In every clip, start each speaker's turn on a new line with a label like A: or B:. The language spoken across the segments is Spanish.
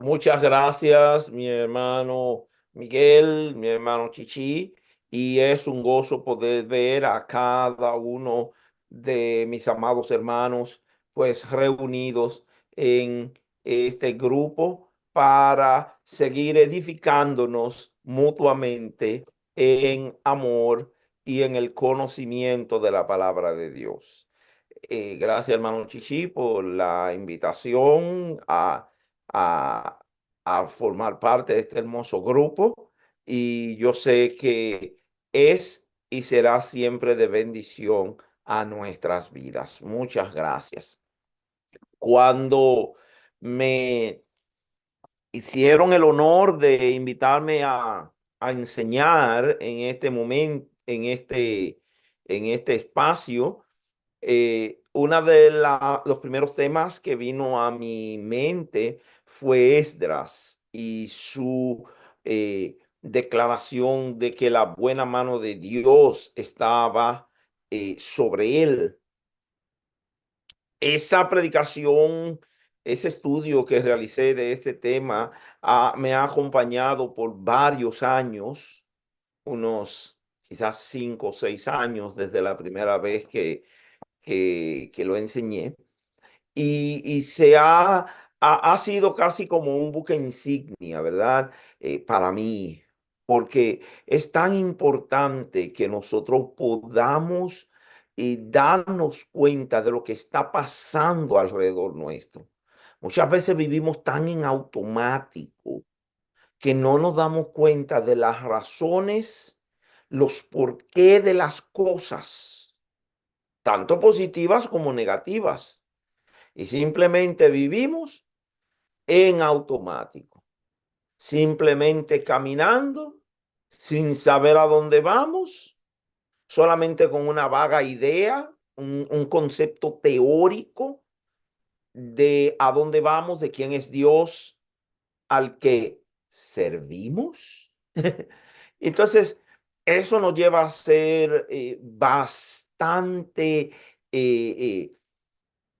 A: Muchas gracias, mi hermano Miguel, mi hermano Chichi, y es un gozo poder ver a cada uno de mis amados hermanos, pues reunidos en este grupo para seguir edificándonos mutuamente en amor y en el conocimiento de la palabra de Dios. Gracias, hermano Chichi, por la invitación a, a formar parte de este hermoso grupo. Y yo sé que es y será siempre de bendición a nuestras vidas. Muchas gracias. Cuando me hicieron el honor de invitarme a enseñar en este momento, en este espacio, una de los primeros temas que vino a mi mente fue Esdras y su declaración de que la buena mano de Dios estaba sobre él. Esa predicación, ese estudio que realicé de este tema, me ha acompañado por varios años, unos quizás 5 o 6 años desde la primera vez que lo enseñé. Y ha sido casi como un buque insignia, ¿verdad? Para mí, porque es tan importante que nosotros podamos darnos cuenta de lo que está pasando alrededor nuestro. Muchas veces vivimos tan en automático que no nos damos cuenta de las razones, los por qué de las cosas, tanto positivas como negativas. Y simplemente vivimos en automático, simplemente caminando sin saber a dónde vamos, solamente con una vaga idea, un concepto teórico de a dónde vamos, de quién es Dios al que servimos. Entonces, eso nos lleva a ser bastante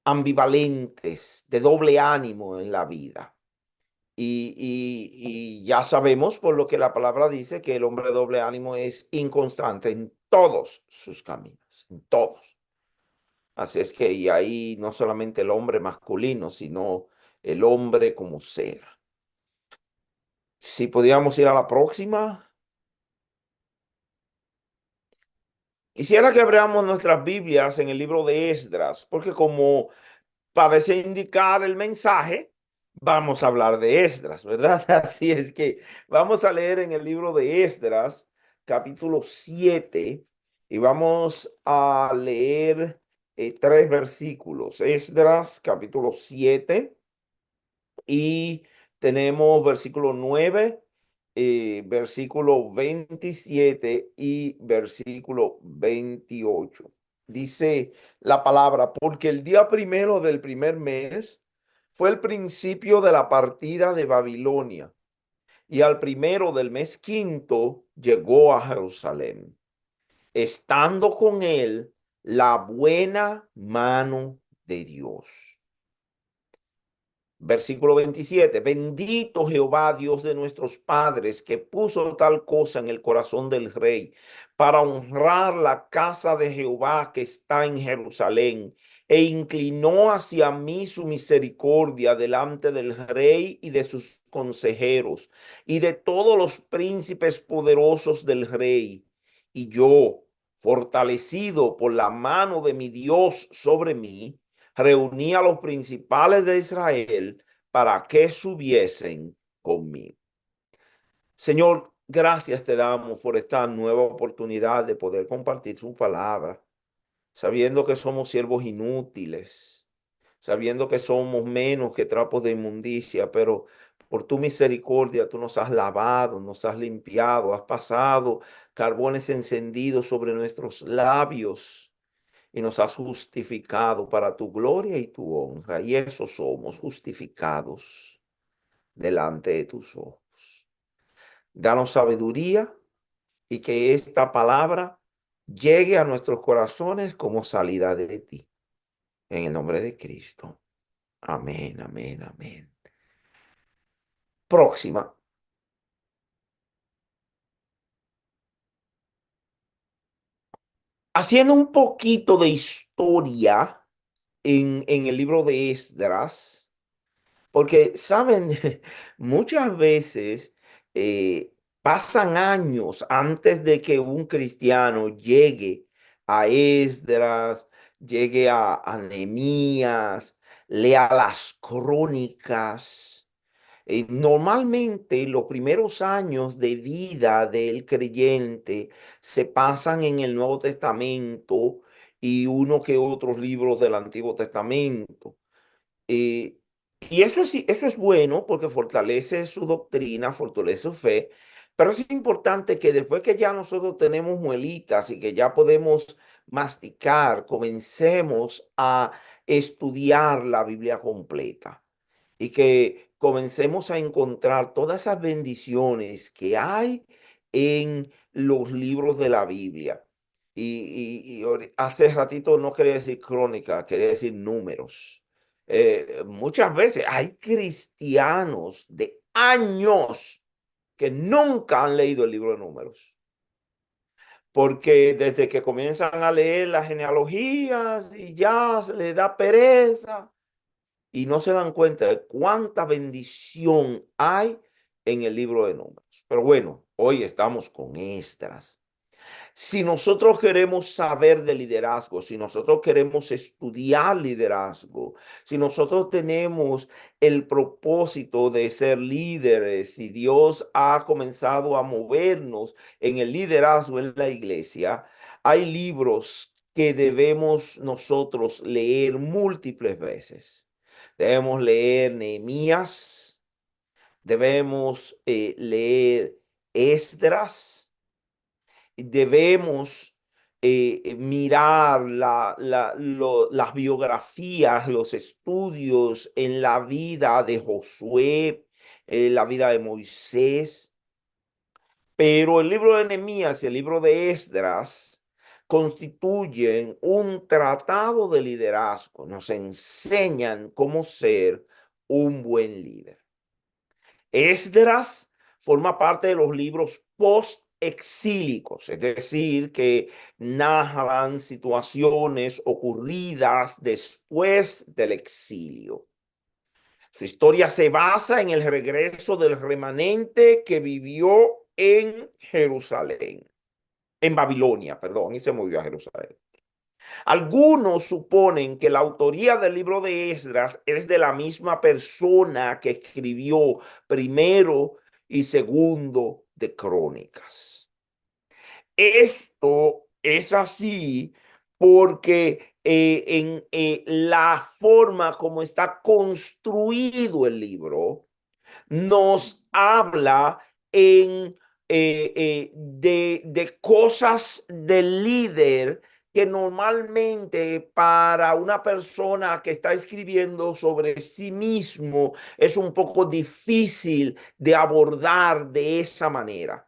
A: ambivalentes, de doble ánimo en la vida. Y ya sabemos por lo que la palabra dice que el hombre de doble ánimo es inconstante en todos sus caminos, en todos. Así es que, y ahí no solamente el hombre masculino, sino el hombre como ser. Si podíamos ir a la próxima, quisiera que abramos nuestras Biblias en el libro de Esdras, porque como parece indicar el mensaje, vamos a hablar de Esdras, ¿verdad? Así es que vamos a leer en el libro de Esdras, capítulo 7, y vamos a leer 3 versículos. Esdras, capítulo 7, y tenemos versículo 9, versículo 27 y versículo 28. Dice la palabra, porque el día primero del primer mes fue el principio de la partida de Babilonia, y al primero del mes quinto llegó a Jerusalén, estando con él la buena mano de Dios. Versículo 27. Bendito Jehová, Dios de nuestros padres, que puso tal cosa en el corazón del rey para honrar la casa de Jehová que está en Jerusalén, e inclinó hacia mí su misericordia delante del rey y de sus consejeros y de todos los príncipes poderosos del rey. Y yo, fortalecido por la mano de mi Dios sobre mí, reuní a los principales de Israel para que subiesen conmigo. Señor, gracias te damos por esta nueva oportunidad de poder compartir su palabra, sabiendo que somos siervos inútiles, sabiendo que somos menos que trapos de inmundicia, pero por tu misericordia tú nos has lavado, nos has limpiado, has pasado carbones encendidos sobre nuestros labios y nos has justificado para tu gloria y tu honra. Y eso somos, justificados delante de tus ojos. Danos sabiduría y que esta palabra llegue a nuestros corazones como salida de ti. En el nombre de Cristo. Amén, amén, amén. Próxima. Haciendo un poquito de historia en el libro de Esdras, porque, saben, muchas veces pasan años antes de que un cristiano llegue a Esdras, llegue a Nehemías, lea las crónicas. Normalmente los primeros años de vida del creyente se pasan en el Nuevo Testamento y uno que otros libros del Antiguo Testamento. Eh, y eso es bueno porque fortalece su doctrina, fortalece su fe, pero es importante que después que ya nosotros tenemos muelitas y que ya podemos masticar, comencemos a estudiar la Biblia completa y que comencemos a encontrar todas esas bendiciones que hay en los libros de la Biblia. Hace ratito no quería decir crónica, quería decir números. Muchas veces hay cristianos de años que nunca han leído el libro de números, porque desde que comienzan a leer las genealogías y ya se les da pereza y no se dan cuenta de cuánta bendición hay en el libro de números. Pero bueno, hoy estamos con Esdras. Si nosotros queremos saber de liderazgo, si nosotros queremos estudiar liderazgo, si nosotros tenemos el propósito de ser líderes, si Dios ha comenzado a movernos en el liderazgo en la iglesia, hay libros que debemos nosotros leer múltiples veces. Debemos leer Nehemías, debemos leer Esdras, debemos mirar las biografías, los estudios en la vida de Josué, la vida de Moisés. Pero el libro de Nehemías y el libro de Esdras constituyen un tratado de liderazgo, nos enseñan cómo ser un buen líder. Esdras forma parte de los libros post-exílicos, es decir, que narran situaciones ocurridas después del exilio. Su historia se basa en el regreso del remanente que vivió en Jerusalén, en Babilonia, perdón, y se movió a Jerusalén. Algunos suponen que la autoría del libro de Esdras es de la misma persona que escribió primero y segundo de Crónicas. Esto es así porque en la forma como está construido el libro nos habla de cosas del líder que normalmente para una persona que está escribiendo sobre sí mismo es un poco difícil de abordar de esa manera.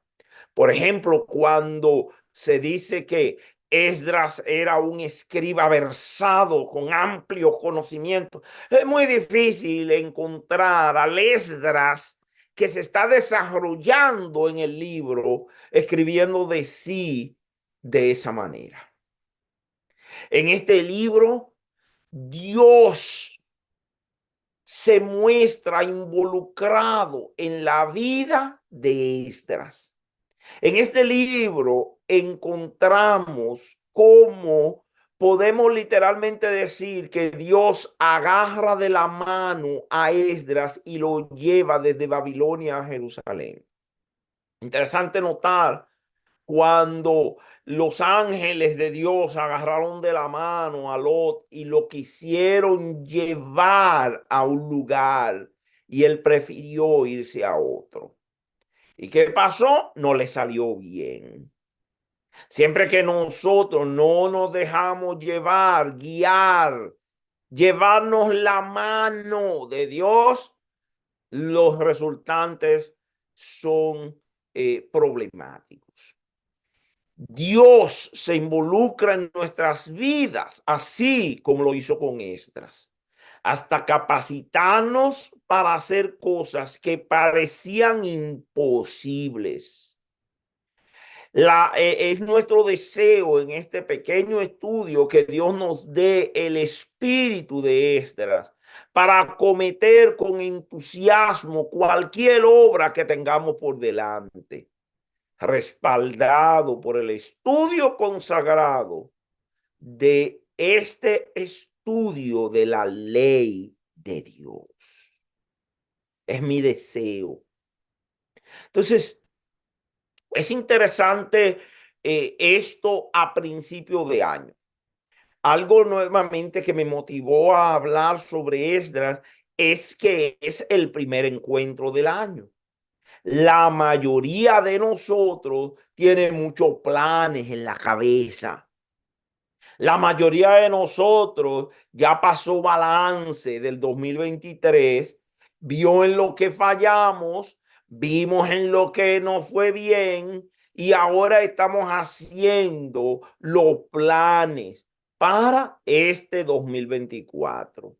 A: Por ejemplo, cuando se dice que Esdras era un escriba versado con amplio conocimiento, es muy difícil encontrar al Esdras que se está desarrollando en el libro, escribiendo de sí de esa manera. En este libro, Dios se muestra involucrado en la vida de Esdras. En este libro encontramos cómo podemos literalmente decir que Dios agarra de la mano a Esdras y lo lleva desde Babilonia a Jerusalén. Interesante notar cuando los ángeles de Dios agarraron de la mano a Lot y lo quisieron llevar a un lugar y él prefirió irse a otro. ¿Y qué pasó? No le salió bien. Siempre que nosotros no nos dejamos llevar, guiar, llevarnos la mano de Dios, los resultantes son problemáticos. Dios se involucra en nuestras vidas, así como lo hizo con Esdras. hasta capacitarnos para hacer cosas que parecían imposibles. Es nuestro deseo en este pequeño estudio que Dios nos dé el espíritu de Esdras para acometer con entusiasmo cualquier obra que tengamos por delante, respaldado por el estudio consagrado de este estudio de la ley de Dios. Es mi deseo. Entonces, es interesante esto a principio de año. Algo nuevamente que me motivó a hablar sobre Esdras es que es el primer encuentro del año. La mayoría de nosotros tiene muchos planes en la cabeza. La mayoría de nosotros ya pasó balance del 2023, vio en lo que fallamos, vimos en lo que no fue bien y ahora estamos haciendo los planes para este 2024.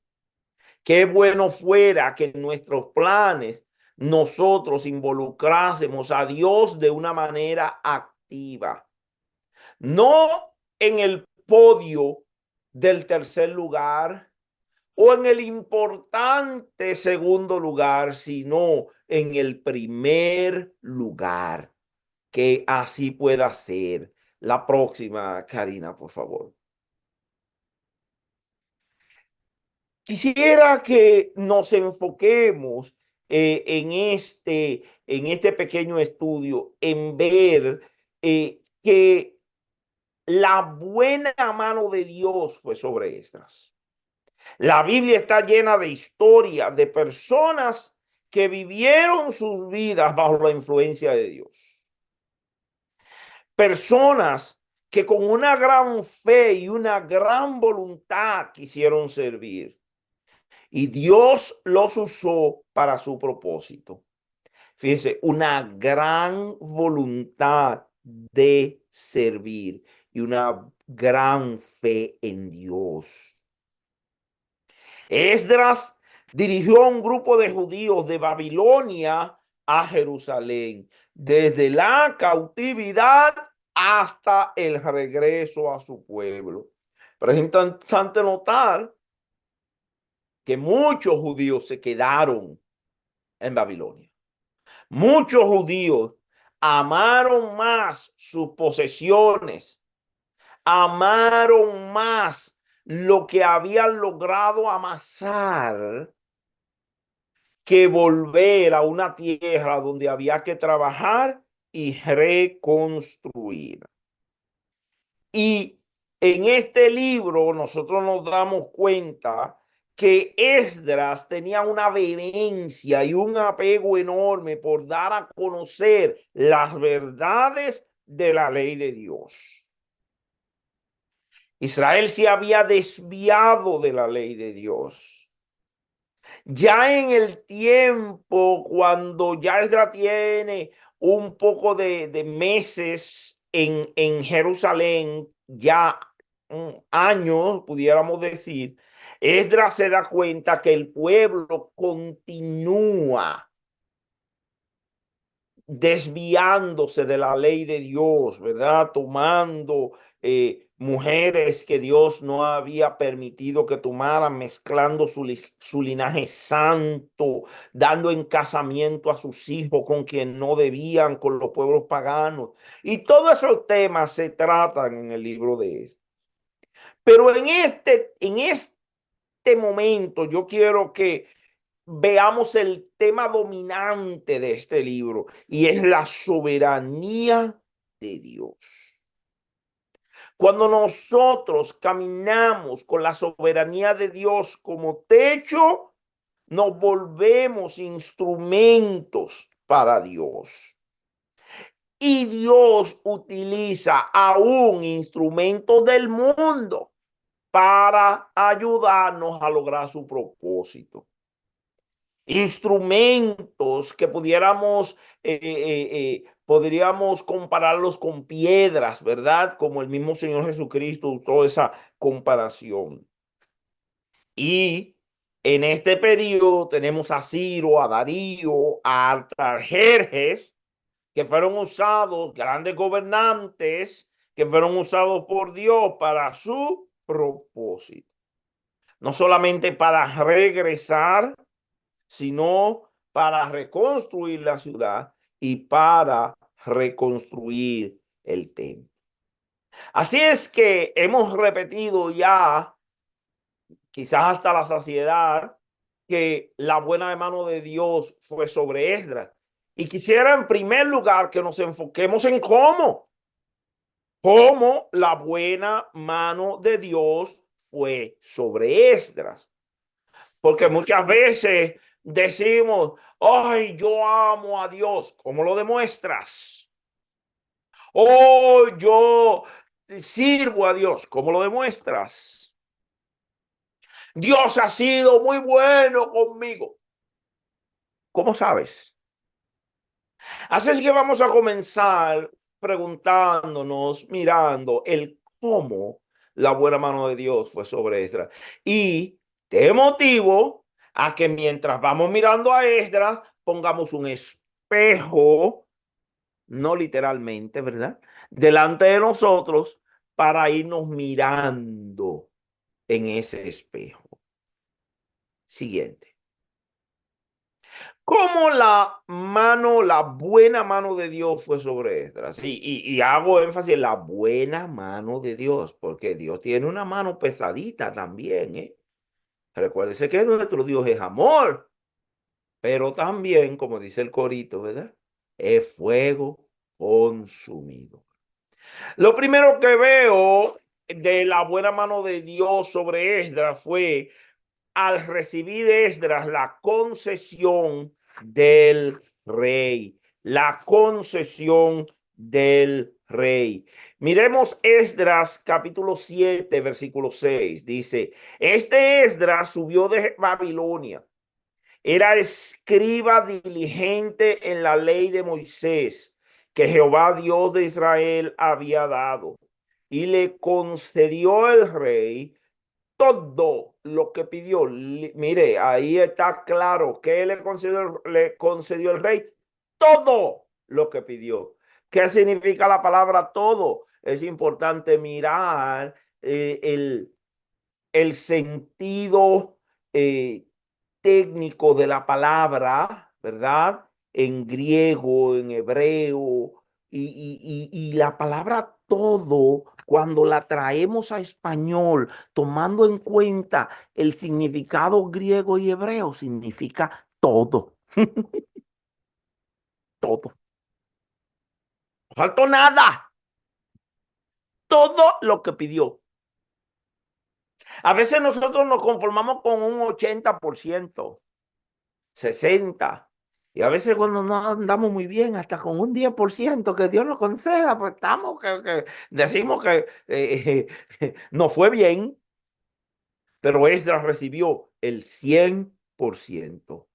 A: Qué bueno fuera que en nuestros planes nosotros involucrásemos a Dios de una manera activa. No en el podio del tercer lugar o en el importante segundo lugar, sino en el primer lugar. Que así pueda ser. La próxima, Karina, por favor. Quisiera que nos enfoquemos en este pequeño estudio, en ver que la buena mano de Dios fue sobre estas. La Biblia está llena de historias de personas que vivieron sus vidas bajo la influencia de Dios. Personas que con una gran fe y una gran voluntad quisieron servir. Y Dios los usó para su propósito. Fíjense, una gran voluntad de servir y una gran fe en Dios. Esdras dirigió a un grupo de judíos de Babilonia a Jerusalén, desde la cautividad hasta el regreso a su pueblo. Pero es interesante notar que muchos judíos se quedaron en Babilonia. Muchos judíos amaron más sus posesiones, amaron más lo que habían logrado amasar que volver a una tierra donde había que trabajar y reconstruir. Y en este libro nosotros nos damos cuenta que Esdras tenía una vehemencia y un apego enorme por dar a conocer las verdades de la ley de Dios. Israel se había desviado de la ley de Dios. Ya en el tiempo, cuando ya Esdras tiene un poco de meses en Jerusalén, ya un año, pudiéramos decir, Esdras se da cuenta que el pueblo continúa desviándose de la ley de Dios, ¿verdad? Tomando mujeres que Dios no había permitido que tomaran, mezclando su linaje santo, dando en casamiento a sus hijos con quien no debían, con los pueblos paganos. Y todos esos temas se tratan en el libro de este. Pero en este momento yo quiero que veamos el tema dominante de este libro y es la soberanía de Dios. Cuando nosotros caminamos con la soberanía de Dios como techo, nos volvemos instrumentos para Dios. Y Dios utiliza aún instrumentos del mundo para ayudarnos a lograr su propósito. Instrumentos que podríamos compararlos con piedras, ¿verdad? Como el mismo Señor Jesucristo usó esa comparación. Y En este periodo tenemos a Ciro, a Darío, a Artajerjes, que fueron usados, grandes gobernantes, que fueron usados por Dios para su propósito. No solamente para regresar, sino para reconstruir la ciudad y para reconstruir el templo. Así es que hemos repetido ya, quizás hasta la saciedad, que la buena mano de Dios fue sobre Esdras. Y quisiera en primer lugar que nos enfoquemos en cómo la buena mano de Dios fue sobre Esdras. Porque muchas veces decimos, ay, yo amo a Dios. ¿Cómo lo demuestras? Oh, yo sirvo a Dios. ¿Cómo lo demuestras? Dios ha sido muy bueno conmigo. ¿Cómo sabes? Así es que vamos a comenzar preguntándonos, mirando el cómo la buena mano de Dios fue sobre Esdras. Y te motivo a que mientras vamos mirando a Esdras, pongamos un espejo, no literalmente, ¿verdad? Delante de nosotros para irnos mirando en ese espejo. Siguiente. Cómo la buena mano de Dios fue sobre Esdras. Y hago énfasis en la buena mano de Dios, porque Dios tiene una mano pesadita también, ¿eh? Recuérdese que nuestro Dios es amor, pero también, como dice el corito, ¿verdad? Es fuego consumido. Lo primero que veo de la buena mano de Dios sobre Esdras fue al recibir Esdras la concesión del rey, la concesión del rey. Miremos Esdras capítulo 7, versículo 6. Dice, este Esdras subió de Babilonia. Era escriba diligente en la ley de Moisés que Jehová Dios de Israel había dado. Y le concedió el rey todo lo que pidió. Mire, ahí está claro que le concedió el rey todo lo que pidió. ¿Qué significa la palabra todo? Es importante mirar el sentido eh, técnico de la palabra, ¿verdad? En griego, en hebreo, y la palabra todo, cuando la traemos a español, tomando en cuenta el significado griego y hebreo, significa todo, todo. No faltó nada, todo lo que pidió. A veces nosotros nos conformamos con un 80%. 60. Y a veces cuando no andamos muy bien, hasta con un 10% que Dios nos conceda, pues estamos que decimos que no fue bien, pero Esdras recibió el 100%.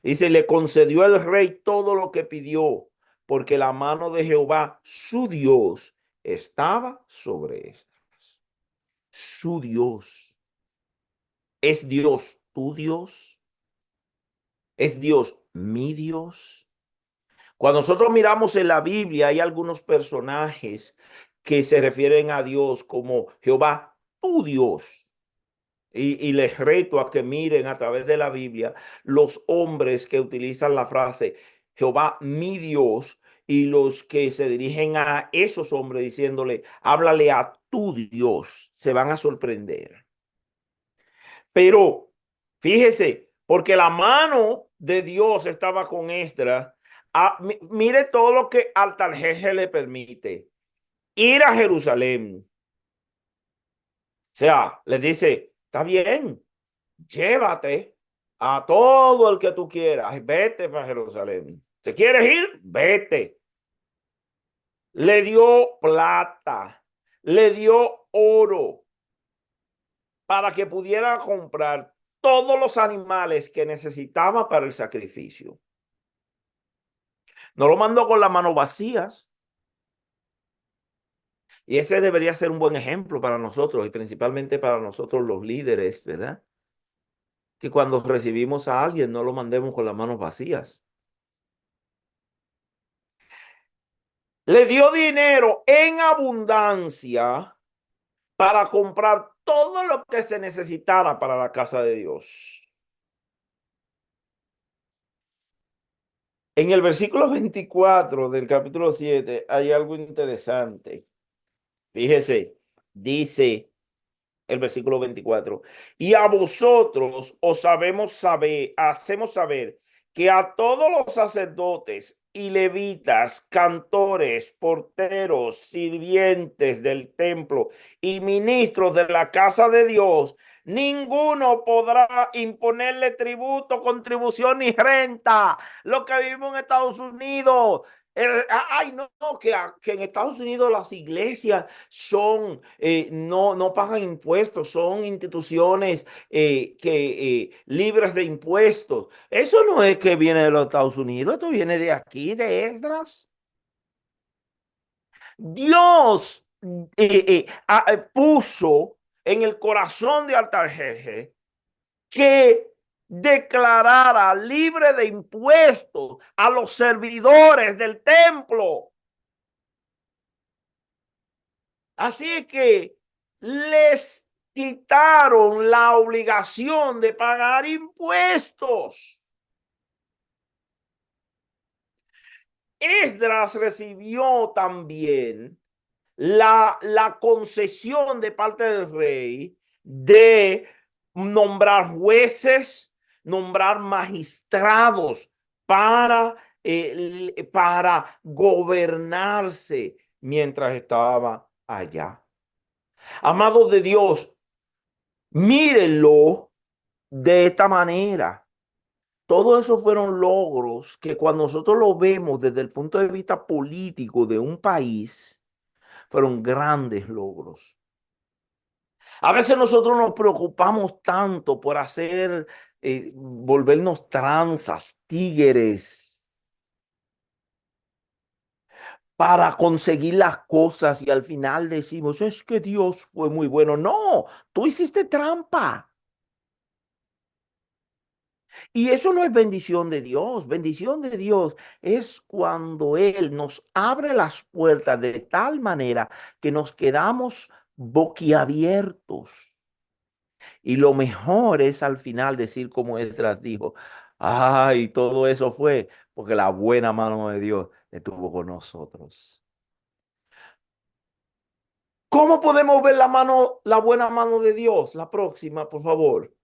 A: Dice, le concedió el rey todo lo que pidió, porque la mano de Jehová, su Dios, estaba sobre Esdras. Su Dios. ¿Es Dios tu Dios? ¿Es Dios mi Dios? Cuando nosotros miramos en la Biblia, hay algunos personajes que se refieren a Dios como Jehová, tu Dios. Y les reto a que miren a través de la Biblia los hombres que utilizan la frase Jehová, mi Dios, y los que se dirigen a esos hombres diciéndole, háblale a tu Dios. Se van a sorprender. Pero fíjese, porque la mano de Dios estaba con Esdras. Mire todo lo que Artajerjes le permite. Ir a Jerusalén. O sea, le dice, está bien, llévate a todo el que tú quieras. Vete para Jerusalén. ¿Te quieres ir? Vete. Le dio plata, le dio oro para que pudiera comprar todos los animales que necesitaba para el sacrificio. No lo mandó con las manos vacías. Y ese debería ser un buen ejemplo para nosotros y principalmente para nosotros los líderes, ¿verdad? que cuando recibimos a alguien no lo mandemos con las manos vacías. Le dio dinero en abundancia para comprar todo lo que se necesitara para la casa de Dios. En el versículo 24 del capítulo 7 hay algo interesante. Fíjese, dice el versículo 24. Y a vosotros os hacemos saber que a todos los sacerdotes y levitas, cantores, porteros, sirvientes del templo y ministros de la casa de Dios, ninguno podrá imponerle tributo, contribución ni renta. Lo que vivimos en Estados Unidos. Ay, no, que en Estados Unidos las iglesias son, no pagan impuestos, son instituciones libres de impuestos. Eso no es que viene de los Estados Unidos, esto viene de aquí, de Esdras. Dios puso en el corazón de Artajerjes que declarara libre de impuestos a los servidores del templo. Así que les quitaron la obligación de pagar impuestos. Esdras recibió también la concesión de parte del rey de nombrar jueces, nombrar magistrados para gobernarse mientras estaba allá. Amados de Dios, mírenlo de esta manera. Todo eso fueron logros que cuando nosotros lo vemos desde el punto de vista político de un país, fueron grandes logros. A veces nosotros nos preocupamos tanto por volvernos tranzas, tigres, para conseguir las cosas y al final decimos, es que Dios fue muy bueno. No, tú hiciste trampa. Y eso no es bendición de Dios. Bendición de Dios es cuando Él nos abre las puertas de tal manera que nos quedamos boquiabiertos. Y lo mejor es al final decir como Esdras dijo, ay, todo eso fue porque la buena mano de Dios estuvo con nosotros. ¿Cómo podemos ver la buena mano de Dios? La próxima, por favor.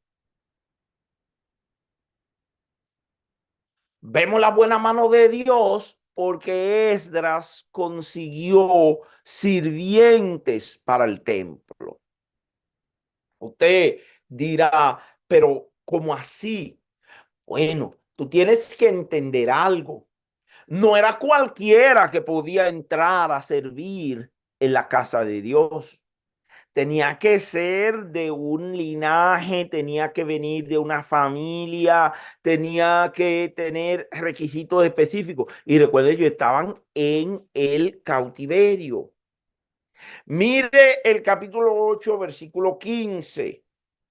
A: Vemos la buena mano de Dios porque Esdras consiguió sirvientes para el templo. Usted dirá, pero ¿cómo así? Bueno, tú tienes que entender algo. No era cualquiera que podía entrar a servir en la casa de Dios. Tenía que ser de un linaje, tenía que venir de una familia, tenía que tener requisitos específicos. Y recuerden, ellos estaban en el cautiverio. Mire el capítulo 8, versículo 15.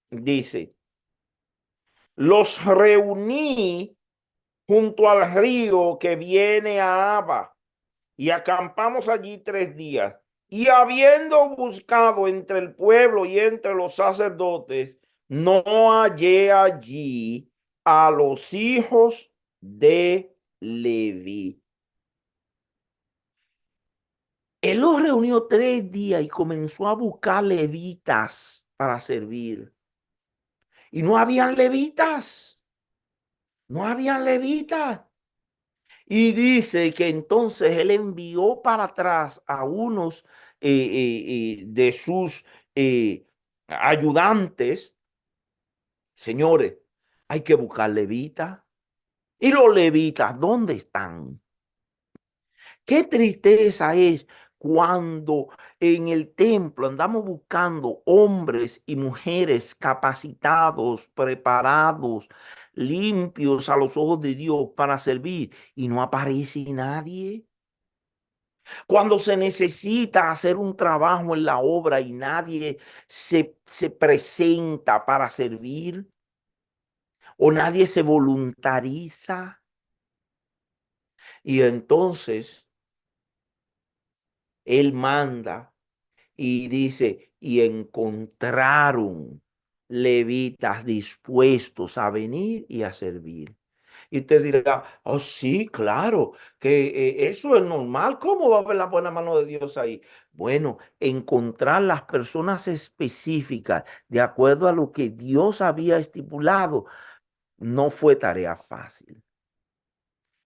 A: Dice, los reuní junto al río que viene a Abba y acampamos allí 3 días. Y habiendo buscado entre el pueblo y entre los sacerdotes, no hallé allí a los hijos de Leví. Él los reunió 3 días y comenzó a buscar levitas para servir. Y no habían levitas. No habían levitas. Y dice que entonces él envió para atrás a unos de sus ayudantes. Señores, hay que buscar levitas. ¿Y los levitas dónde están? Qué tristeza es cuando en el templo andamos buscando hombres y mujeres capacitados, preparados, limpios a los ojos de Dios para servir y no aparece nadie. Cuando se necesita hacer un trabajo en la obra y nadie se presenta para servir. o nadie se voluntariza. Y entonces él manda y dice, y encontraron levitas dispuestos a venir y a servir. Y usted dirá, oh sí, claro, que eso es normal. ¿Cómo va a haber la buena mano de Dios ahí? Bueno, encontrar las personas específicas de acuerdo a lo que Dios había estipulado no fue tarea fácil.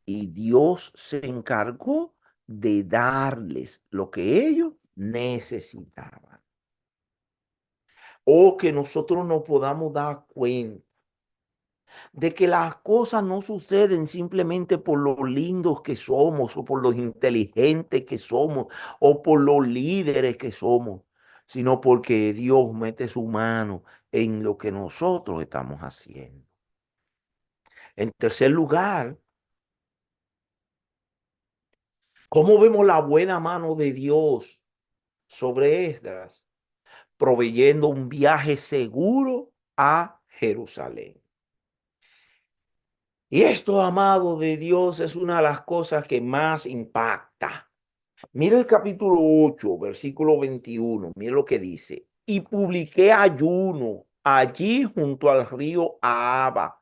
A: Y Dios se encargó de darles lo que ellos necesitaban. O que nosotros nos podamos dar cuenta de que las cosas no suceden simplemente por lo lindos que somos o por los inteligentes que somos o por los líderes que somos, sino porque Dios mete su mano en lo que nosotros estamos haciendo. En tercer lugar, ¿cómo vemos la buena mano de Dios sobre Esdras? Proveyendo un viaje seguro a Jerusalén. Y esto, amado de Dios, es una de las cosas que más impacta. Mira el capítulo 8, versículo 21. Mira lo que dice. Y publiqué ayuno allí junto al río Ahaba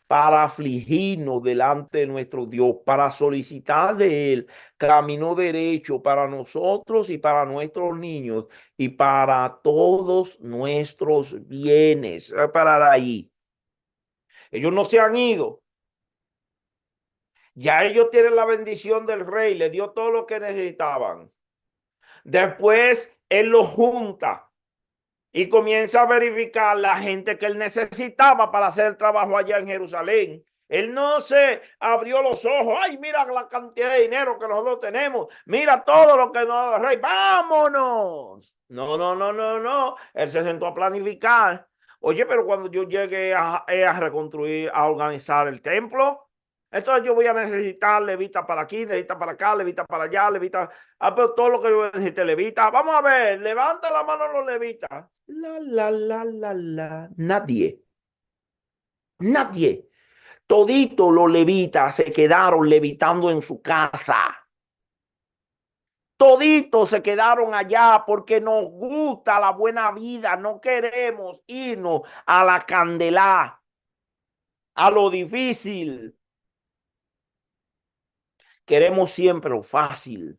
A: para afligirnos delante de nuestro Dios, para solicitar de él camino derecho para nosotros y para nuestros niños y para todos nuestros bienes. Voy a parar ahí. Ellos no se han ido. Ya ellos tienen la bendición del rey, le dio todo lo que necesitaban. Después él los junta y comienza a verificar la gente que él necesitaba para hacer el trabajo allá en Jerusalén. Él no se abrió los ojos. Ay, mira la cantidad de dinero que nosotros tenemos. Mira todo lo que nos da el rey. ¡Vámonos! No, no, no, no, no. Él se sentó a planificar. Oye, pero cuando yo llegue a reconstruir, a organizar el templo, entonces yo voy a necesitar levita para aquí, levita para acá, levita para allá, levita. Ah, pero todo lo que yo necesite, levita. Vamos a ver, levanta la mano los levitas. La. Nadie, nadie. Todito los levitas se quedaron levitando en su casa. Toditos se quedaron allá porque nos gusta la buena vida. No queremos irnos a la candelá, a lo difícil. Queremos siempre lo fácil.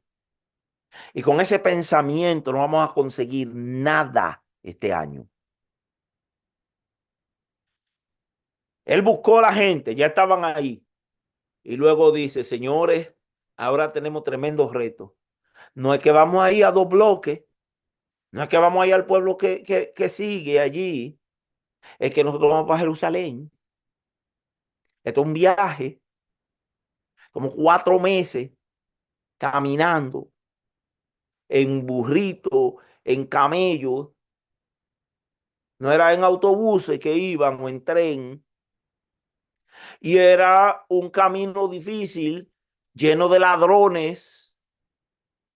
A: Y con ese pensamiento no vamos a conseguir nada este año. Él buscó a la gente, ya estaban ahí. Y luego dice, señores, ahora tenemos tremendos retos. No es que vamos a ir a dos bloques, no es que vamos a ir al pueblo que sigue allí, es que nosotros vamos para Jerusalén. Esto es un viaje, como 4 meses caminando en burrito, en camellos. No era en autobuses que iban o en tren. Y era un camino difícil, lleno de ladrones,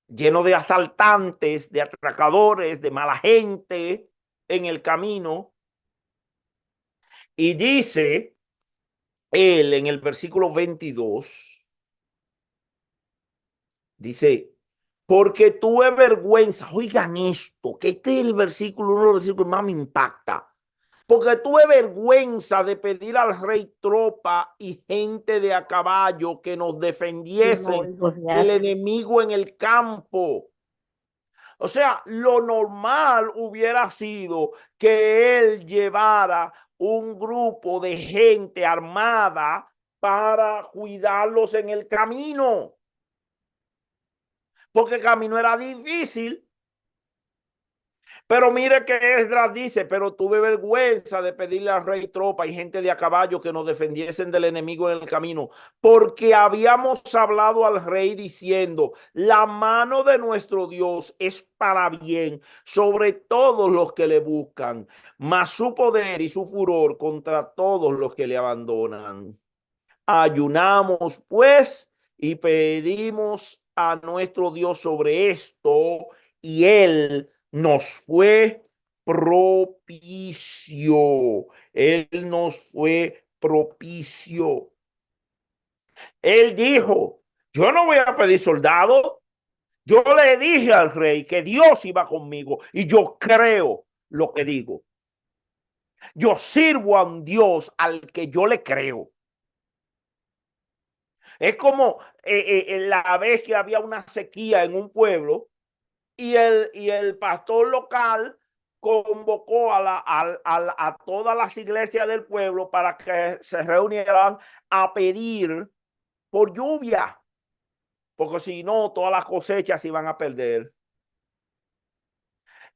A: lleno de asaltantes, de atracadores, de mala gente en el camino. Y dice él en el versículo 22, dice, porque tuve vergüenza, oigan esto, que este es el versículo, uno de los versículos que más me impacta. Porque tuve vergüenza de pedir al rey tropa y gente de a caballo que nos defendiesen del enemigo en el campo. O sea, lo normal hubiera sido que él llevara un grupo de gente armada para cuidarlos en el camino. Porque el camino era difícil. Pero mire que Esdras dice, pero tuve vergüenza de pedirle al rey tropa y gente de a caballo que nos defendiesen del enemigo en el camino, porque habíamos hablado al rey diciendo, la mano de nuestro Dios es para bien sobre todos los que le buscan, mas su poder y su furor contra todos los que le abandonan. Ayunamos pues y pedimos a nuestro Dios sobre esto y él nos fue propicio. Él nos fue propicio. Él dijo, yo no voy a pedir soldados. Yo le dije al rey que Dios iba conmigo y yo creo lo que digo. Yo sirvo a un Dios al que yo le creo. Es como la vez que había una sequía en un pueblo y el pastor local convocó a todas las iglesias del pueblo para que se reunieran a pedir por lluvia, porque si no, todas las cosechas se iban a perder.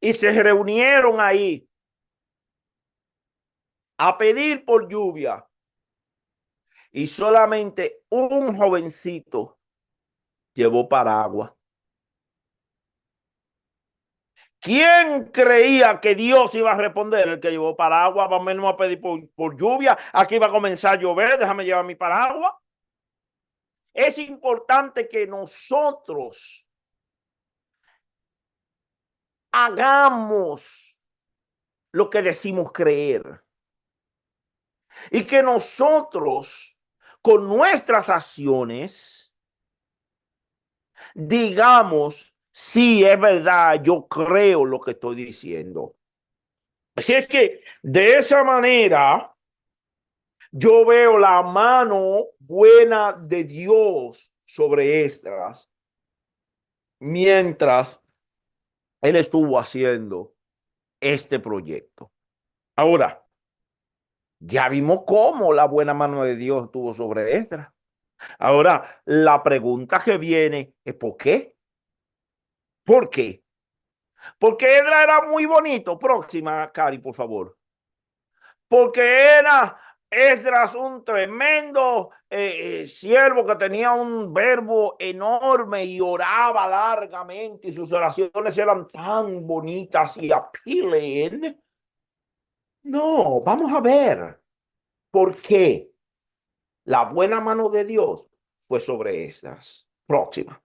A: Y se reunieron ahí a pedir por lluvia. Y solamente un jovencito llevó paraguas. ¿Quién creía que Dios iba a responder? El que llevó paraguas, vamos a pedir por lluvia. Aquí va a comenzar a llover, déjame llevar mi paraguas. Es importante que nosotros hagamos lo que decimos creer y que nosotros con nuestras acciones digamos, sí, es verdad, yo creo lo que estoy diciendo. Así es que de esa manera yo veo la mano buena de Dios sobre Esdras mientras él estuvo haciendo este proyecto. Ahora, ya vimos cómo la buena mano de Dios estuvo sobre Esdras. Ahora, la pregunta que viene es ¿por qué? ¿Por qué? Porque Esdras era muy bonito. Próxima, Cari, por favor. Porque era Esdras un tremendo siervo que tenía un verbo enorme y oraba largamente y sus oraciones eran tan bonitas y appealing. No, vamos a ver por qué la buena mano de Dios fue sobre Esdras. Próxima.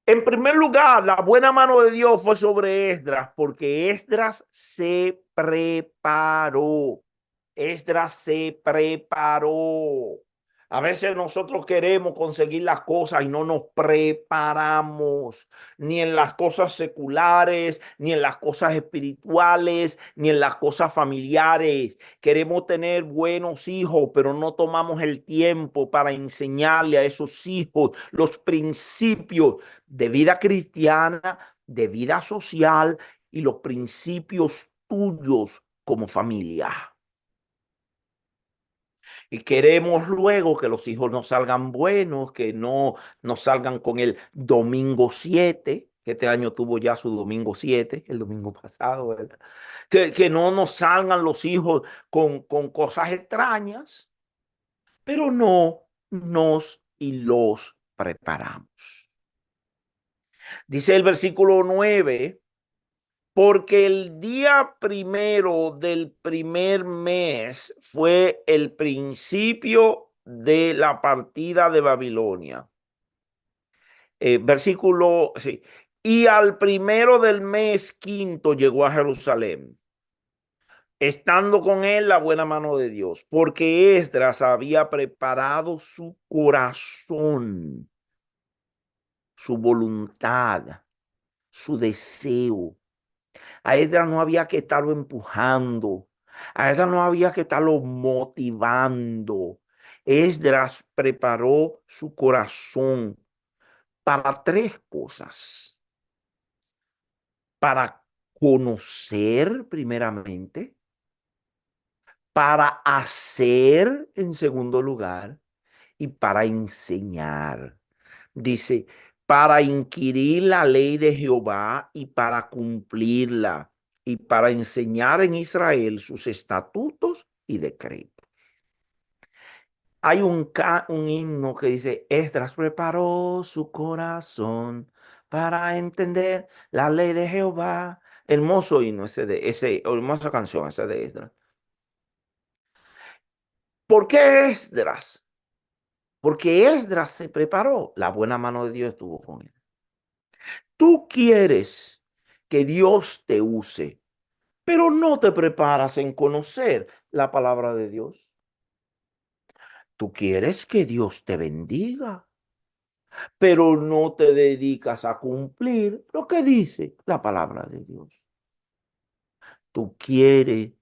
A: En primer lugar, la buena mano de Dios fue sobre Esdras porque Esdras se preparó. Esdras se preparó. A veces nosotros queremos conseguir las cosas y no nos preparamos, ni en las cosas seculares, ni en las cosas espirituales, ni en las cosas familiares. Queremos tener buenos hijos, pero no tomamos el tiempo para enseñarle a esos hijos los principios de vida cristiana, de vida social y los principios tuyos como familia. Y queremos luego que los hijos nos salgan buenos, que no nos salgan con el domingo 7, que este año tuvo ya su domingo 7, el domingo pasado, ¿verdad? Que no nos salgan los hijos con cosas extrañas, pero no nos y los preparamos. Dice el versículo 9. Porque el día primero del primer mes fue el principio de la partida de Babilonia. Versículo, sí. Y al primero del mes quinto llegó a Jerusalén, estando con él la buena mano de Dios, porque Esdras había preparado su corazón, su voluntad, su deseo. A Esdras no había que estarlo empujando. A Esdras no había que estarlo motivando. Esdras preparó su corazón para tres cosas. Para conocer primeramente, para hacer en segundo lugar y para enseñar. Dice, para inquirir la ley de Jehová y para cumplirla, y para enseñar en Israel sus estatutos y decretos. Hay un himno que dice, Esdras preparó su corazón para entender la ley de Jehová. Hermoso himno ese hermosa canción esa de Esdras. ¿Por qué Esdras? Porque Esdras se preparó. La buena mano de Dios estuvo con él. Tú quieres que Dios te use, pero no te preparas en conocer la palabra de Dios. Tú quieres que Dios te bendiga, pero no te dedicas a cumplir lo que dice la palabra de Dios. Tú quieres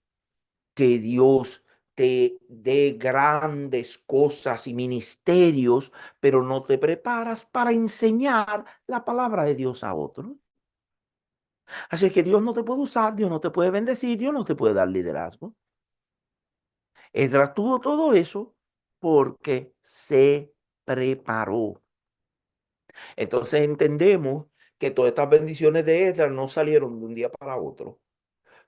A: que Dios te dé grandes cosas y ministerios, pero no te preparas para enseñar la palabra de Dios a otros. Así que Dios no te puede usar, Dios no te puede bendecir, Dios no te puede dar liderazgo. Esdras tuvo todo eso porque se preparó. Entonces entendemos que todas estas bendiciones de Esdras no salieron de un día para otro.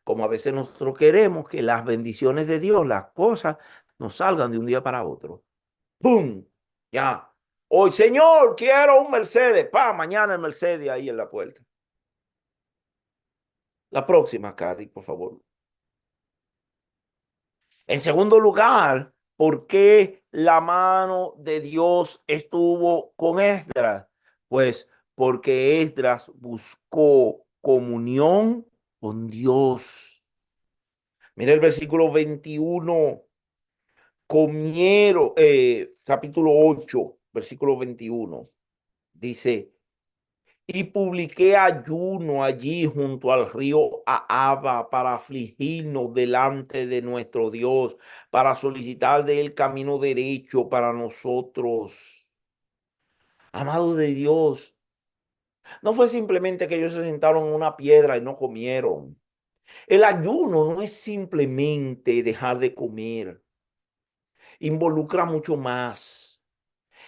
A: Como a veces nosotros queremos que las bendiciones de Dios, las cosas, nos salgan de un día para otro. ¡Pum! Ya. Hoy, Señor, quiero un Mercedes. Pa, mañana el Mercedes ahí en la puerta. La próxima, Cari, por favor. En segundo lugar, ¿por qué la mano de Dios estuvo con Esdras? Pues porque Esdras buscó comunión con Dios. Mira el versículo 21. Comieron, capítulo 8, versículo 21. Dice, y publiqué ayuno allí junto al río Ahava para afligirnos delante de nuestro Dios, para solicitar de él camino derecho para nosotros. Amado de Dios, no fue simplemente que ellos se sentaron en una piedra y no comieron. El ayuno no es simplemente dejar de comer, involucra mucho más.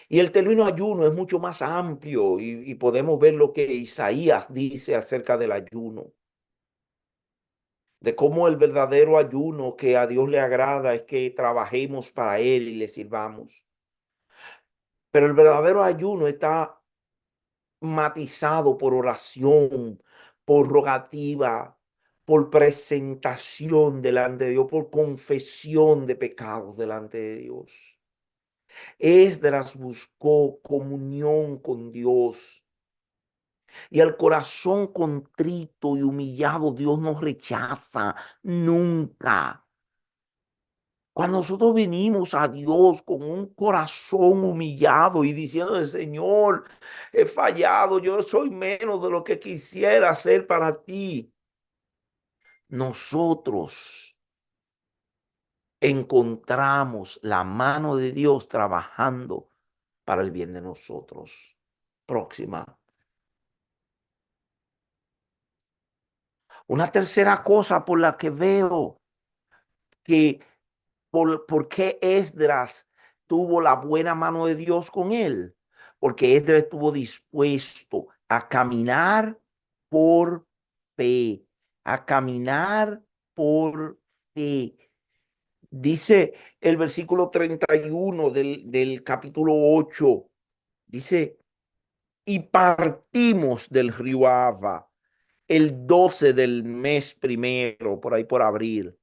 A: Y el término ayuno es mucho más amplio y podemos ver lo que Isaías dice acerca del ayuno, de cómo el verdadero ayuno que a Dios le agrada es que trabajemos para Él y le sirvamos. Pero el verdadero ayuno está matizado por oración, por rogativa, por presentación delante de Dios, por confesión de pecados delante de Dios. Esdras buscó comunión con Dios. Y al corazón contrito y humillado, Dios nos rechaza nunca. Cuando nosotros venimos a Dios con un corazón humillado y diciendo, Señor, he fallado, yo soy menos de lo que quisiera hacer para ti. Nosotros encontramos la mano de Dios trabajando para el bien de nosotros. Próxima. Una tercera cosa por la que veo que por qué Esdras tuvo la buena mano de Dios con él, porque Esdras estuvo dispuesto a caminar por fe, a caminar por fe. Dice el versículo 31 del capítulo 8, dice, y partimos del río Ava el 12 del mes primero, por ahí por abril,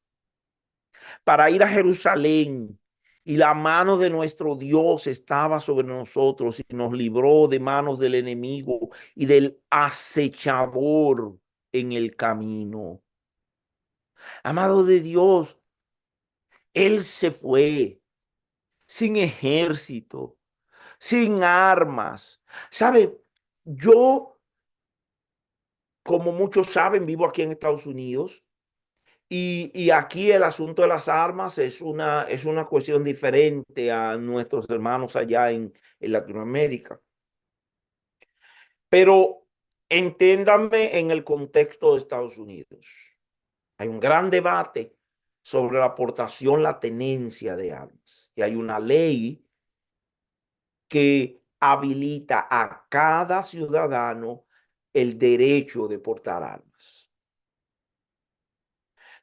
A: para ir a Jerusalén. Y la mano de nuestro Dios estaba sobre nosotros y nos libró de manos del enemigo y del acechador en el camino. Amado de Dios, él se fue sin ejército, sin armas. ¿Sabe? Yo, como muchos saben, vivo aquí en Estados Unidos. Y aquí el asunto de las armas es una cuestión diferente a nuestros hermanos allá en Latinoamérica. Pero entiéndanme en el contexto de Estados Unidos. Hay un gran debate sobre la aportación, la tenencia de armas. Y hay una ley que habilita a cada ciudadano el derecho de portar armas.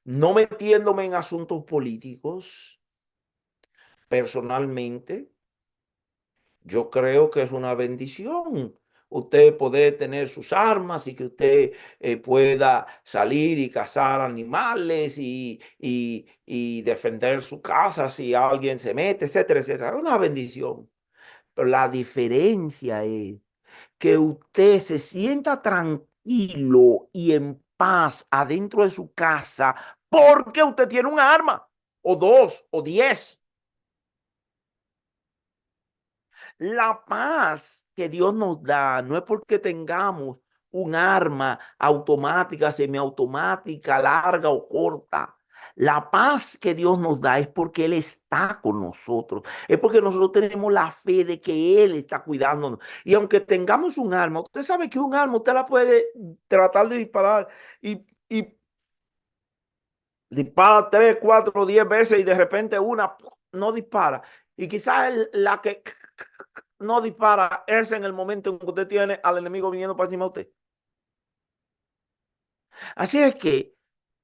A: No metiéndome en asuntos políticos, personalmente, yo creo que es una bendición usted poder tener sus armas y que usted pueda salir y cazar animales y defender su casa si alguien se mete, etcétera, etcétera. Es una bendición. Pero la diferencia es que usted se sienta tranquilo y en paz adentro de su casa porque usted tiene un arma, o dos, o 10. La paz que Dios nos da no es porque tengamos un arma automática, semiautomática, larga o corta. La paz que Dios nos da es porque Él está con nosotros. Es porque nosotros tenemos la fe de que Él está cuidándonos. Y aunque tengamos un arma, usted sabe que un arma usted la puede tratar de disparar y dispara 3, 4, 10 veces y de repente una no dispara. Y quizás la que no dispara es en el momento en que usted tiene al enemigo viniendo para encima de usted. Así es que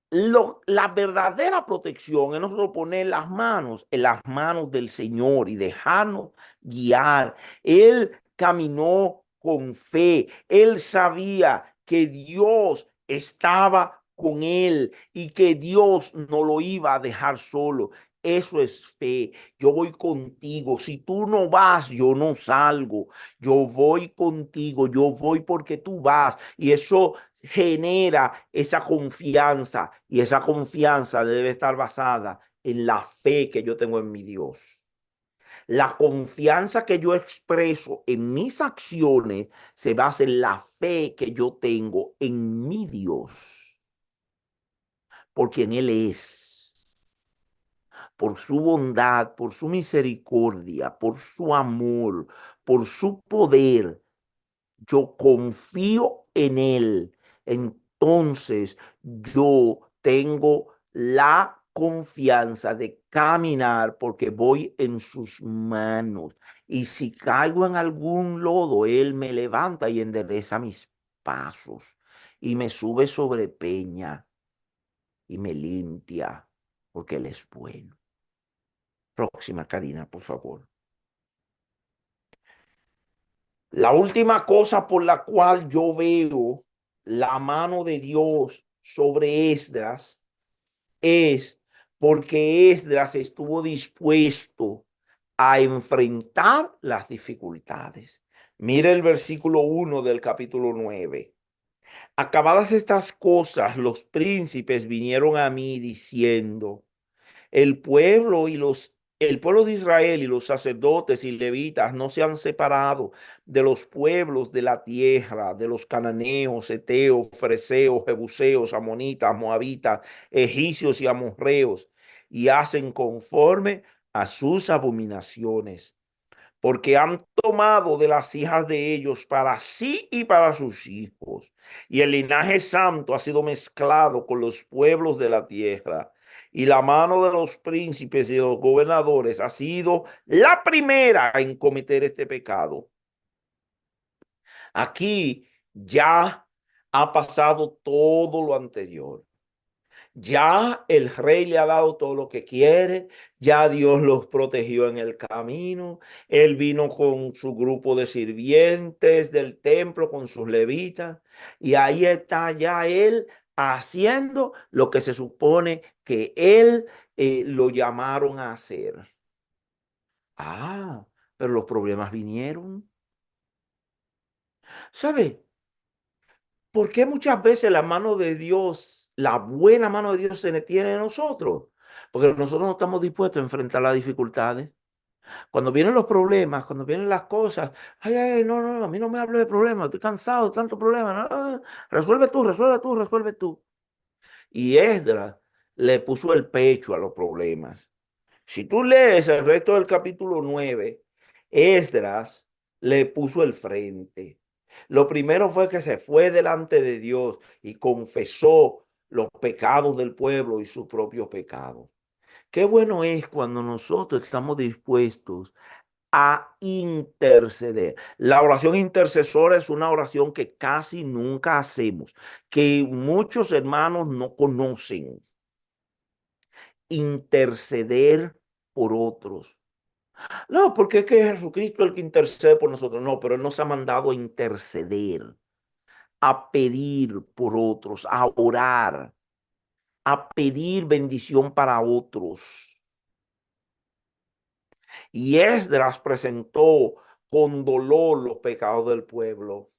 A: la verdadera protección es nosotros poner las manos en las manos del Señor y dejarnos guiar. Él caminó con fe. Él sabía que Dios estaba con él y que Dios no lo iba a dejar solo. Eso es fe. Yo voy contigo. Si tú no vas, yo no salgo. Yo voy contigo. Yo voy porque tú vas. Y eso genera esa confianza y esa confianza debe estar basada en la fe que yo tengo en mi Dios. La confianza que yo expreso en mis acciones se basa en la fe que yo tengo en mi Dios, por quien Él es, por su bondad, por su misericordia, por su amor, por su poder. Yo confío en Él. Entonces yo tengo la confianza de caminar porque voy en sus manos. Y si caigo en algún lodo, Él me levanta y endereza mis pasos y me sube sobre peña y me limpia porque Él es bueno. Próxima, Karina, por favor. La última cosa por la cual yo veo la mano de Dios sobre Esdras es porque Esdras estuvo dispuesto a enfrentar las dificultades. Mire el versículo 1 del capítulo 9. Acabadas estas cosas, los príncipes vinieron a mí diciendo, el pueblo de Israel y los sacerdotes y levitas no se han separado de los pueblos de la tierra, de los cananeos, eteos, freseos, jebuseos, amonitas, moabitas, egipcios y amorreos, y hacen conforme a sus abominaciones porque han tomado de las hijas de ellos para sí y para sus hijos. Y el linaje santo ha sido mezclado con los pueblos de la tierra. Y la mano de los príncipes y de los gobernadores ha sido la primera en cometer este pecado. Aquí ya ha pasado todo lo anterior. Ya el rey le ha dado todo lo que quiere, ya Dios los protegió en el camino, él vino con su grupo de sirvientes del templo, con sus levitas, y ahí está ya él haciendo lo que se supone que él lo llamaron a hacer. Ah, pero los problemas vinieron. ¿Sabe? ¿Por qué muchas veces la mano de Dios, la buena mano de Dios se detiene en nosotros? Porque nosotros no estamos dispuestos a enfrentar las dificultades. Cuando vienen los problemas, cuando vienen las cosas, ay, ay, no, no, a mí no me hable de problemas, estoy cansado de tanto problema. No, no, no, resuelve tú, resuelve tú, resuelve tú. Y Esdras le puso el pecho a los problemas. Si tú lees el resto del capítulo 9, Esdras le puso el frente. Lo primero fue que se fue delante de Dios y confesó los pecados del pueblo y su propio pecado. Qué bueno es cuando nosotros estamos dispuestos a interceder. La oración intercesora es una oración que casi nunca hacemos, que muchos hermanos no conocen. Interceder por otros. No, porque es que Jesucristo es el que intercede por nosotros. No, pero Él nos ha mandado a interceder, a pedir por otros, a orar, a pedir bendición para otros. Y Esdras presentó con dolor los pecados del pueblo.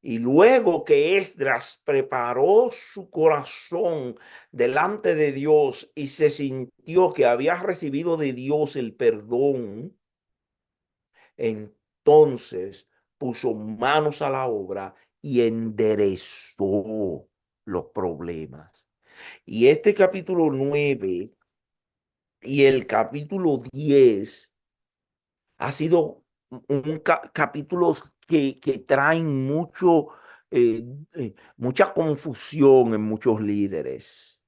A: Y luego que Esdras preparó su corazón delante de Dios y se sintió que había recibido de Dios el perdón, entonces puso manos a la obra y enderezó los problemas. Y este capítulo 9 y el capítulo 10 ha sido capítulos que traen eh, mucha confusión en muchos líderes.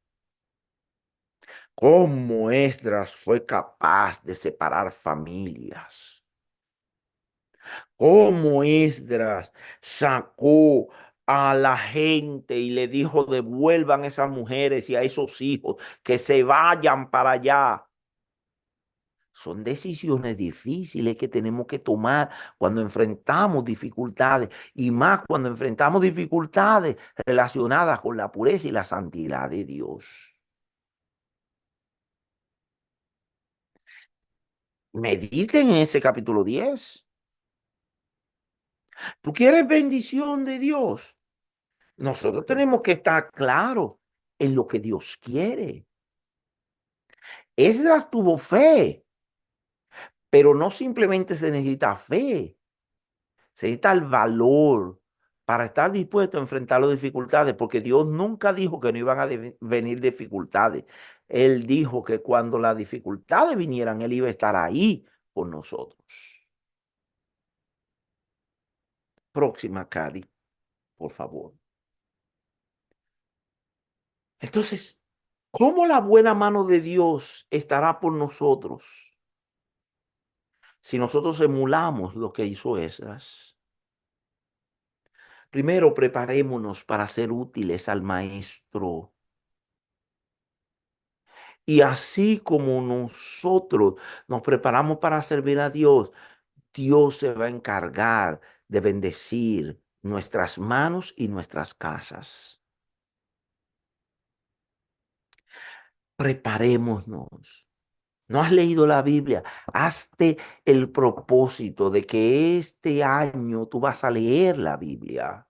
A: ¿Cómo Esdras fue capaz de separar familias? ¿Cómo Esdras sacó a la gente y le dijo, devuelvan a esas mujeres y a esos hijos, que se vayan para allá? Son decisiones difíciles que tenemos que tomar cuando enfrentamos dificultades, y más cuando enfrentamos dificultades relacionadas con la pureza y la santidad de Dios. Mediten en ese capítulo 10. ¿Tú quieres bendición de Dios? Nosotros tenemos que estar claros en lo que Dios quiere. Esdras tuvo fe, pero no simplemente se necesita fe. Se necesita el valor para estar dispuesto a enfrentar las dificultades, porque Dios nunca dijo que no iban a venir dificultades. Él dijo que cuando las dificultades vinieran, Él iba a estar ahí con nosotros. Próxima, Cari, por favor. Entonces, ¿cómo la buena mano de Dios estará por nosotros si nosotros emulamos lo que hizo Esdras? Primero, preparémonos para ser útiles al Maestro. Y así como nosotros nos preparamos para servir a Dios, Dios se va a encargar de bendecir nuestras manos y nuestras casas. Preparémonos. ¿No has leído la Biblia? Hazte el propósito de que este año tú vas a leer la Biblia.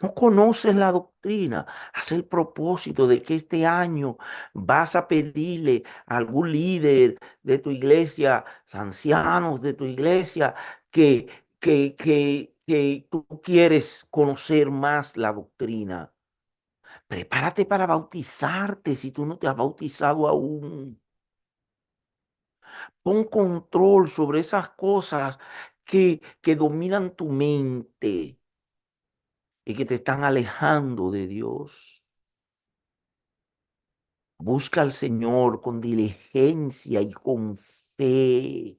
A: No conoces la doctrina. Haz el propósito de que este año vas a pedirle a algún líder de tu iglesia, ancianos de tu iglesia, que tú quieres conocer más la doctrina. Prepárate para bautizarte si tú no te has bautizado aún. Pon control sobre esas cosas que dominan tu mente y que te están alejando de Dios. Busca al Señor con diligencia y con fe.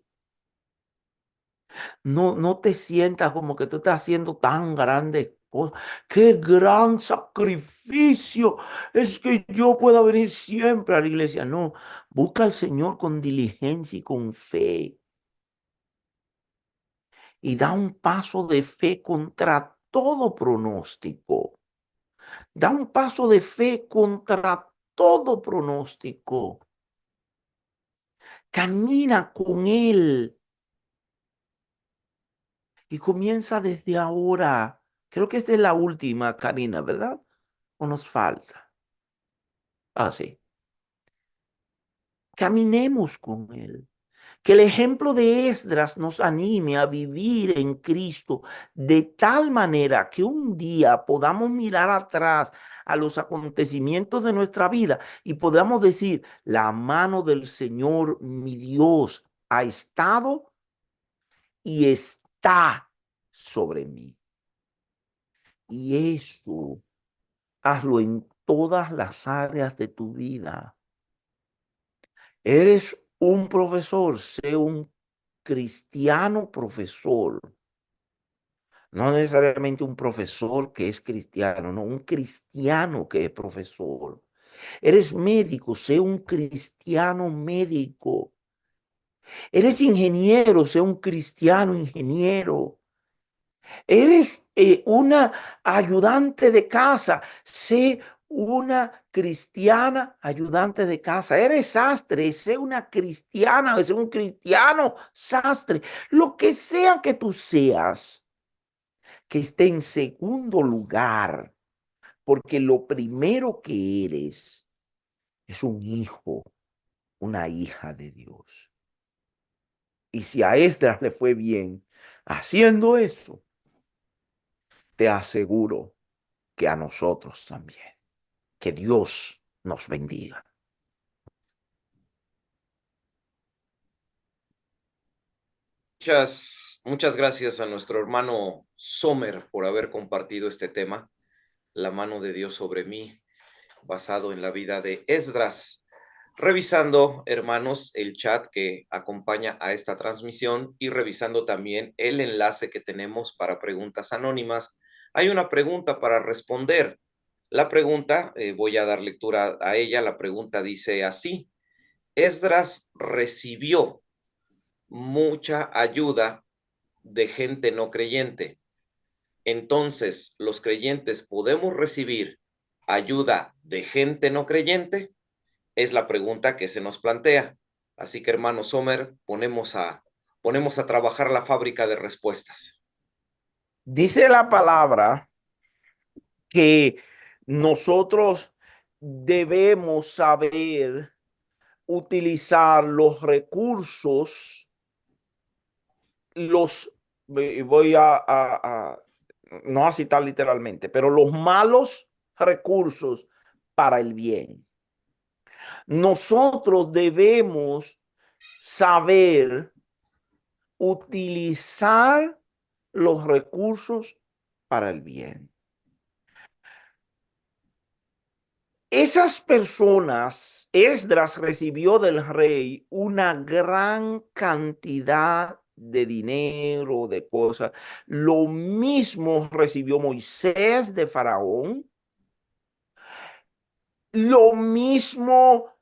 A: No te sientas como que tú estás haciendo tan grandes cosas. Qué gran sacrificio es que yo pueda venir siempre a la iglesia. No, busca al Señor con diligencia y con fe. Y da un paso de fe contra todo pronóstico. Da un paso de fe contra todo pronóstico. Camina con Él y comienza desde ahora. Creo que esta es la última, Karina, ¿verdad? ¿O nos falta? Ah, sí. Caminemos con Él. Que el ejemplo de Esdras nos anime a vivir en Cristo de tal manera que un día podamos mirar atrás a los acontecimientos de nuestra vida y podamos decir, la mano del Señor, mi Dios, ha estado y está sobre mí. Y eso, hazlo en todas las áreas de tu vida. Eres un profesor, sé un cristiano profesor. No necesariamente un profesor que es cristiano, no, un cristiano que es profesor. Eres médico, sé un cristiano médico. Eres ingeniero, sé un cristiano ingeniero. Eres una ayudante de casa, sé una cristiana ayudante de casa. Eres sastre, sé una cristiana, sé un cristiano sastre. Lo que sea que tú seas, que esté en segundo lugar, porque lo primero que eres es un hijo, una hija de Dios. Y si a Esdras le fue bien haciendo eso, te aseguro que a nosotros también. Que Dios nos bendiga.
B: Muchas gracias a nuestro hermano Sommer por haber compartido este tema, la mano de Dios sobre mí, basado en la vida de Esdras. Revisando, hermanos, el chat que acompaña a esta transmisión y revisando también el enlace que tenemos para preguntas anónimas, hay una pregunta para responder. La pregunta, voy a dar lectura a ella, la pregunta dice así: Esdras recibió mucha ayuda de gente no creyente. Entonces, ¿los creyentes podemos recibir ayuda de gente no creyente? Es la pregunta que se nos plantea. Así que, hermano Sommer, ponemos a trabajar la fábrica de respuestas.
A: Dice la palabra que nosotros debemos saber utilizar los recursos, los, voy no a citar literalmente, pero los malos recursos para el bien. Nosotros debemos saber utilizar los recursos para el bien. Esas personas, Esdras recibió del rey una gran cantidad de dinero, de cosas. Lo mismo recibió Moisés de Faraón. Lo mismo,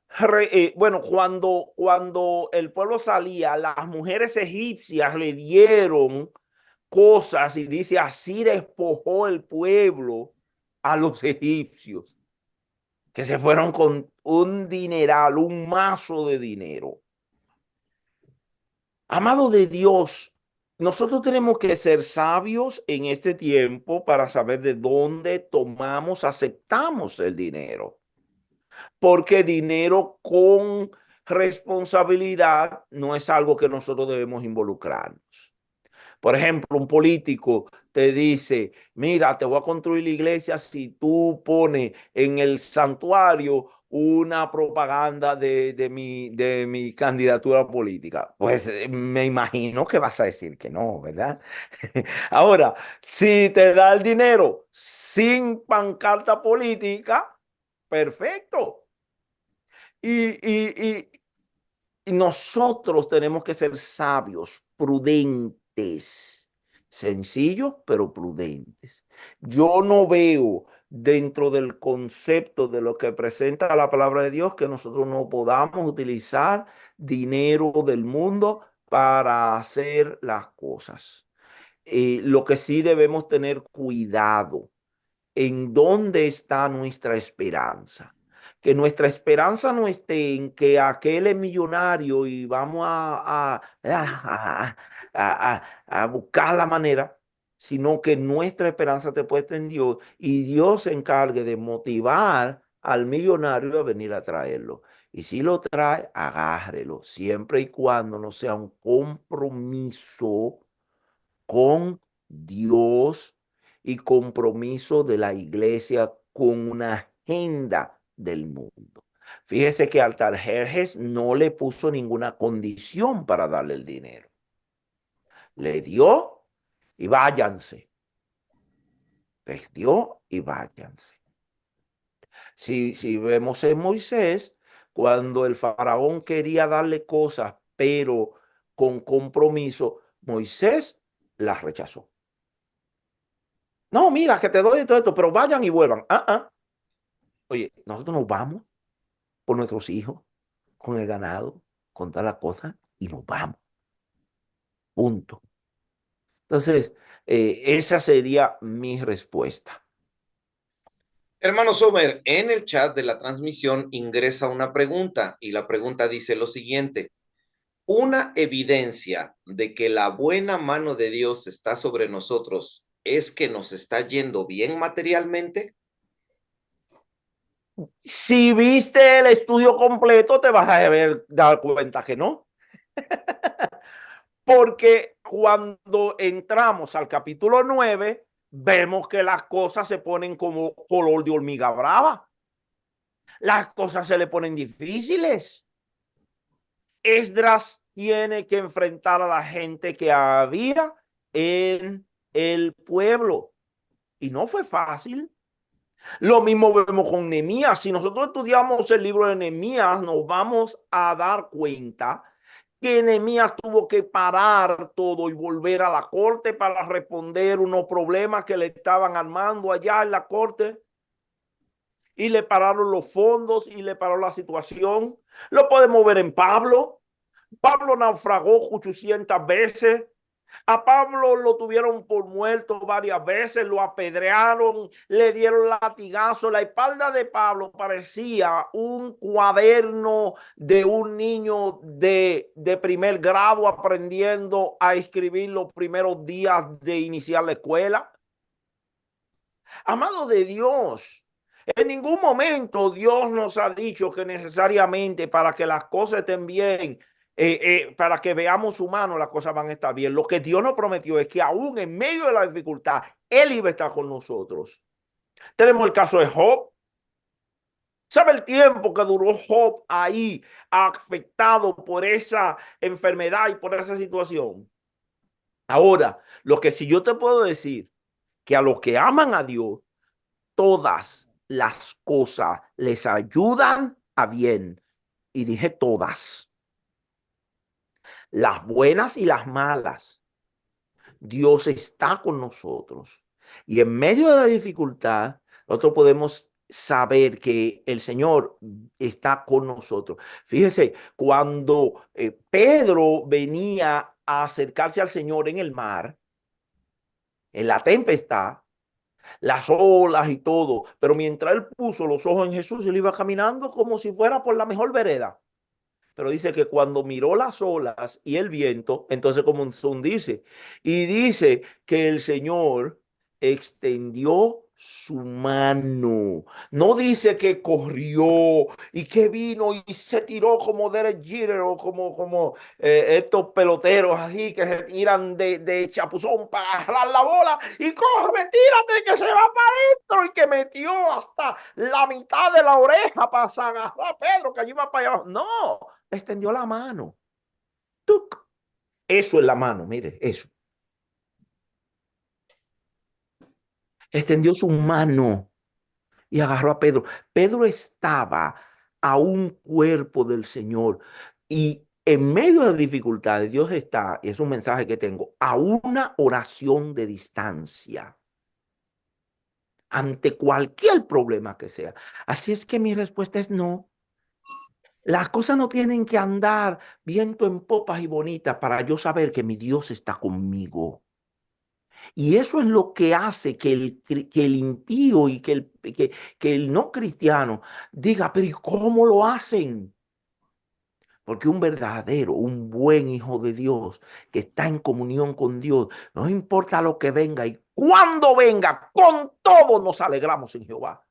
A: bueno, cuando el pueblo salía, las mujeres egipcias le dieron cosas y dice, así despojó el pueblo a los egipcios, que se fueron con un dineral, un mazo de dinero. Amado de Dios, nosotros tenemos que ser sabios en este tiempo para saber de dónde tomamos, aceptamos el dinero. Porque dinero con responsabilidad no es algo que nosotros debemos involucrarnos. Por ejemplo, un político te dice, mira, te voy a construir la iglesia si tú pones en el santuario una propaganda de mi candidatura política. Pues me imagino que vas a decir que no, ¿verdad? Ahora, si te da el dinero sin pancarta política, perfecto. Y, y nosotros tenemos que ser sabios, prudentes, sencillos, pero prudentes. Yo no veo dentro del concepto de lo que presenta la palabra de Dios que nosotros no podamos utilizar dinero del mundo para hacer las cosas. Lo que sí debemos tener cuidado en dónde está nuestra esperanza. Que nuestra esperanza no esté en que aquel es millonario y vamos a buscar la manera, sino que nuestra esperanza te puesta en Dios y Dios se encargue de motivar al millonario a venir a traerlo. Y si lo trae, agárrelo, siempre y cuando no sea un compromiso con Dios y compromiso de la iglesia con una agenda del mundo. Fíjese que Artajerjes no le puso ninguna condición para darle el dinero. Le dio y váyanse. Les dio y váyanse. Si vemos en Moisés, cuando el faraón quería darle cosas, pero con compromiso, Moisés las rechazó. No, mira, que te doy todo esto, pero vayan y vuelvan. Oye, nosotros nos vamos por nuestros hijos, con el ganado, con todas las cosas, y nos vamos. Punto. Entonces, esa sería mi respuesta.
B: Hermano Sommer, en el chat de la transmisión ingresa una pregunta y la pregunta dice lo siguiente: una evidencia de que la buena mano de Dios está sobre nosotros es que nos está yendo bien materialmente?
A: Si viste el estudio completo, te vas a dar cuenta que no. Porque cuando entramos al capítulo 9, vemos que las cosas se ponen como color de hormiga brava. Las cosas se le ponen difíciles. Esdras tiene que enfrentar a la gente que había en el pueblo. Y no fue fácil. Lo mismo vemos con Nehemías. Si nosotros estudiamos el libro de Nehemías, nos vamos a dar cuenta que Nehemías tuvo que parar todo y volver a la corte para responder unos problemas que le estaban armando allá en la corte. Y le pararon los fondos y le paró la situación. Lo podemos ver en Pablo. Pablo naufragó 800 veces. A Pablo lo tuvieron por muerto varias veces, lo apedrearon, le dieron latigazo. La espalda de Pablo parecía un cuaderno de un niño de primer grado aprendiendo a escribir los primeros días de iniciar la escuela. Amado de Dios, en ningún momento Dios nos ha dicho que necesariamente para que las cosas estén bien, para que veamos humanos, las cosas van a estar bien. Lo que Dios nos prometió es que aún en medio de la dificultad, Él iba a estar con nosotros. Tenemos el caso de Job. ¿Sabe el tiempo que duró Job ahí afectado por esa enfermedad y por esa situación? Ahora, lo que sí yo te puedo decir, que a los que aman a Dios, todas las cosas les ayudan a bien. Y dije todas, las buenas y las malas. Dios está con nosotros. Y en medio de la dificultad, nosotros podemos saber que el Señor está con nosotros. Fíjese, cuando Pedro venía a acercarse al Señor en el mar, en la tempestad, las olas y todo, pero mientras él puso los ojos en Jesús, él iba caminando como si fuera por la mejor vereda. Pero dice que cuando miró las olas y el viento, entonces comenzó a hundirse. Y dice que el Señor extendió su mano. No dice que corrió y que vino y se tiró como Derek Jeter o como estos peloteros así que se tiran de chapuzón para agarrar la bola y corre, tírate que se va para adentro y que metió hasta la mitad de la oreja para agarrar a Pedro que allí va para allá. No, extendió la mano. ¡Tuc! Eso es la mano, mire, eso. Extendió su mano y agarró a Pedro. Pedro estaba a un cuerpo del Señor y en medio de dificultades, Dios está, y es un mensaje que tengo, a una oración de distancia ante cualquier problema que sea. Así es que mi respuesta es no. Las cosas no tienen que andar viento en popas y bonitas para yo saber que mi Dios está conmigo. Y eso es lo que hace que el impío y que el no cristiano diga, pero ¿y cómo lo hacen? Porque un verdadero, un buen hijo de Dios que está en comunión con Dios, no importa lo que venga y cuando venga, con todo nos alegramos en Jehová.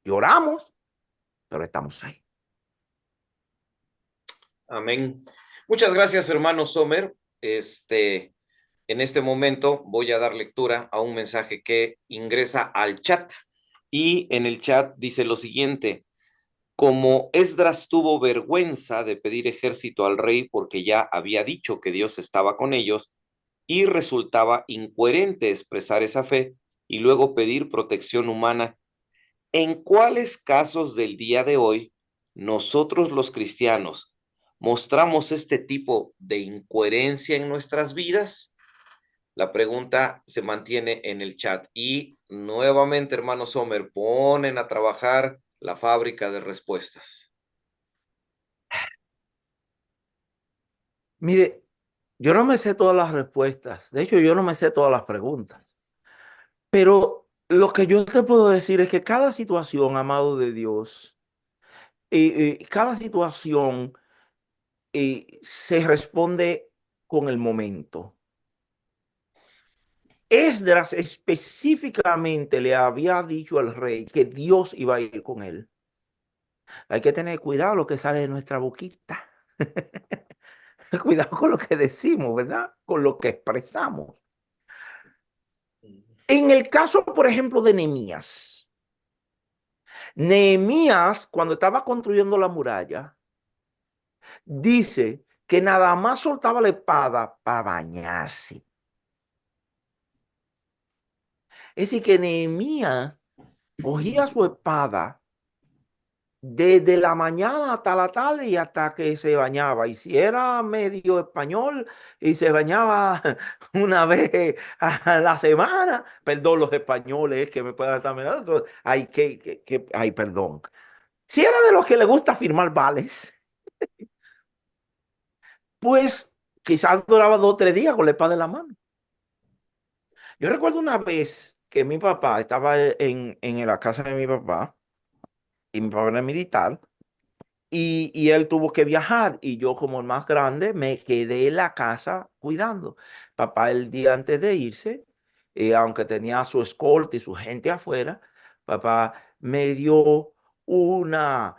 A: Lloramos, pero estamos ahí.
B: Amén. Muchas gracias, hermano Sommer. En este momento voy a dar lectura a un mensaje que ingresa al chat y en el chat dice lo siguiente: como Esdras tuvo vergüenza de pedir ejército al rey porque ya había dicho que Dios estaba con ellos y resultaba incoherente expresar esa fe y luego pedir protección humana, ¿en cuáles casos del día de hoy nosotros los cristianos mostramos este tipo de incoherencia en nuestras vidas? La pregunta se mantiene en el chat y nuevamente, hermano Sommer, ponen a trabajar la fábrica de respuestas.
A: Mire, yo no me sé todas las respuestas. De hecho, yo no me sé todas las preguntas. Pero lo que yo te puedo decir es que cada situación, amado de Dios, cada situación se responde con el momento. Esdras específicamente le había dicho al rey que Dios iba a ir con él. Hay que tener cuidado lo que sale de nuestra boquita. Cuidado con lo que decimos, ¿verdad? Con lo que expresamos. En el caso, por ejemplo, de Nehemías. Nehemías, cuando estaba construyendo la muralla, dice que nada más soltaba la espada para bañarse. Es decir, que Nehemías cogía su espada desde la mañana hasta la tarde y hasta que se bañaba. Y si era medio español y se bañaba una vez a la semana, perdón, los españoles que me puedan estar mirando, ay, ay, perdón. Si era de los que le gusta firmar vales, pues quizás duraba 2 o 3 días con la espada en la mano. Yo recuerdo una vez que mi papá estaba en la casa de mi papá y mi papá era militar. Y él tuvo que viajar y yo como el más grande me quedé en la casa cuidando. Papá el día antes de irse, aunque tenía su escolta y su gente afuera, papá me dio una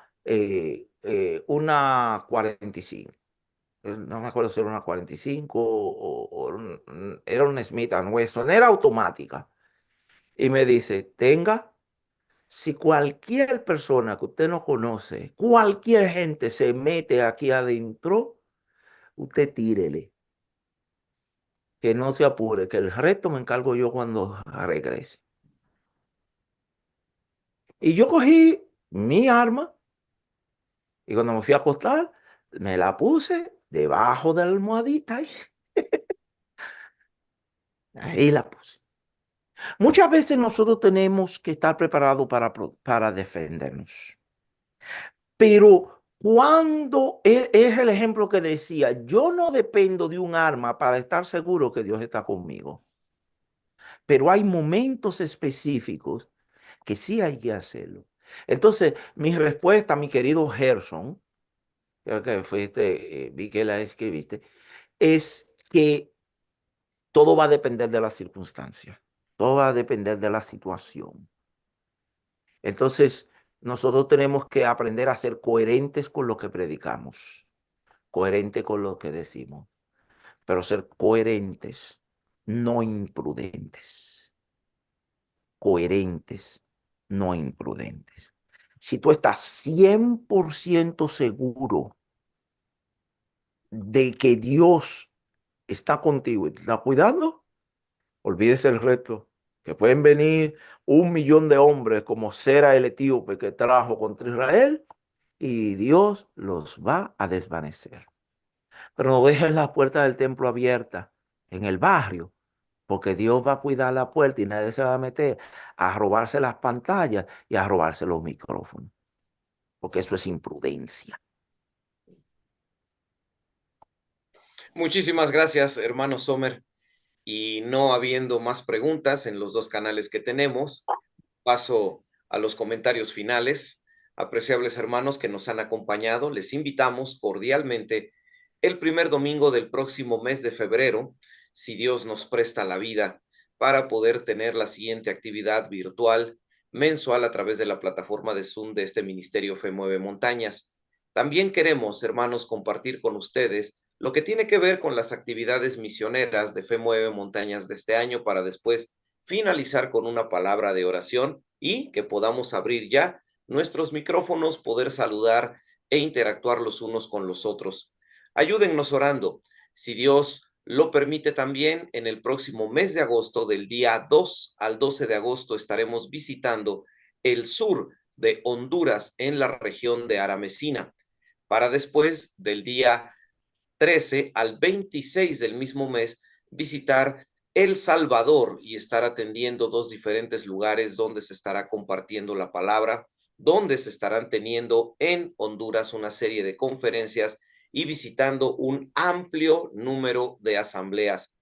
A: 45. No me acuerdo si era una 45 o era un Smith and Wesson, era automática. Y me dice, tenga. Si cualquier persona que usted no conoce, cualquier gente se mete aquí adentro, usted tírele, que no se apure, que el resto me encargo yo cuando regrese. Y yo cogí mi arma y cuando me fui a acostar, me la puse debajo de la almohadita y ahí la puse. Muchas veces nosotros tenemos que estar preparados para defendernos. Pero cuando es el ejemplo que decía, yo no dependo de un arma para estar seguro que Dios está conmigo. Pero hay momentos específicos que sí hay que hacerlo. Entonces, mi respuesta, mi querido Gerson, creo que fuiste, vi que la escribiste, es que todo va a depender de la circunstancia, todo va a depender de la situación. Entonces, nosotros tenemos que aprender a ser coherentes con lo que predicamos, coherente con lo que decimos, pero ser coherentes, no imprudentes, coherentes, no imprudentes. Si tú estás 100% seguro de que Dios está contigo y te está cuidando, olvídese el resto, que pueden venir 1 millón de hombres como Sera el etíope que trajo contra Israel y Dios los va a desvanecer. Pero no dejes la puerta del templo abierta en el barrio, porque Dios va a cuidar la puerta y nadie se va a meter a robarse las pantallas y a robarse los micrófonos, porque eso es imprudencia.
B: Muchísimas gracias, hermano Sommer. Y no habiendo más preguntas en los dos canales que tenemos, paso a los comentarios finales. Apreciables hermanos que nos han acompañado, les invitamos cordialmente el primer domingo del próximo mes de febrero, si Dios nos presta la vida, para poder tener la siguiente actividad virtual mensual a través de la plataforma de Zoom de este Ministerio Fe Mueve Montañas. También queremos, hermanos, compartir con ustedes lo que tiene que ver con las actividades misioneras de Fe Mueve Montañas de este año para después finalizar con una palabra de oración y que podamos abrir ya nuestros micrófonos, poder saludar e interactuar los unos con los otros. Ayúdennos orando. Si Dios lo permite también, en el próximo mes de agosto, del día 2 al 12 de agosto, estaremos visitando el sur de Honduras en la región de Aramecina, para después del día 13 al 26 del mismo mes visitar El Salvador y estar atendiendo 2 diferentes lugares donde se estará compartiendo la palabra, donde se estarán teniendo en Honduras una serie de conferencias y visitando un amplio número de asambleas.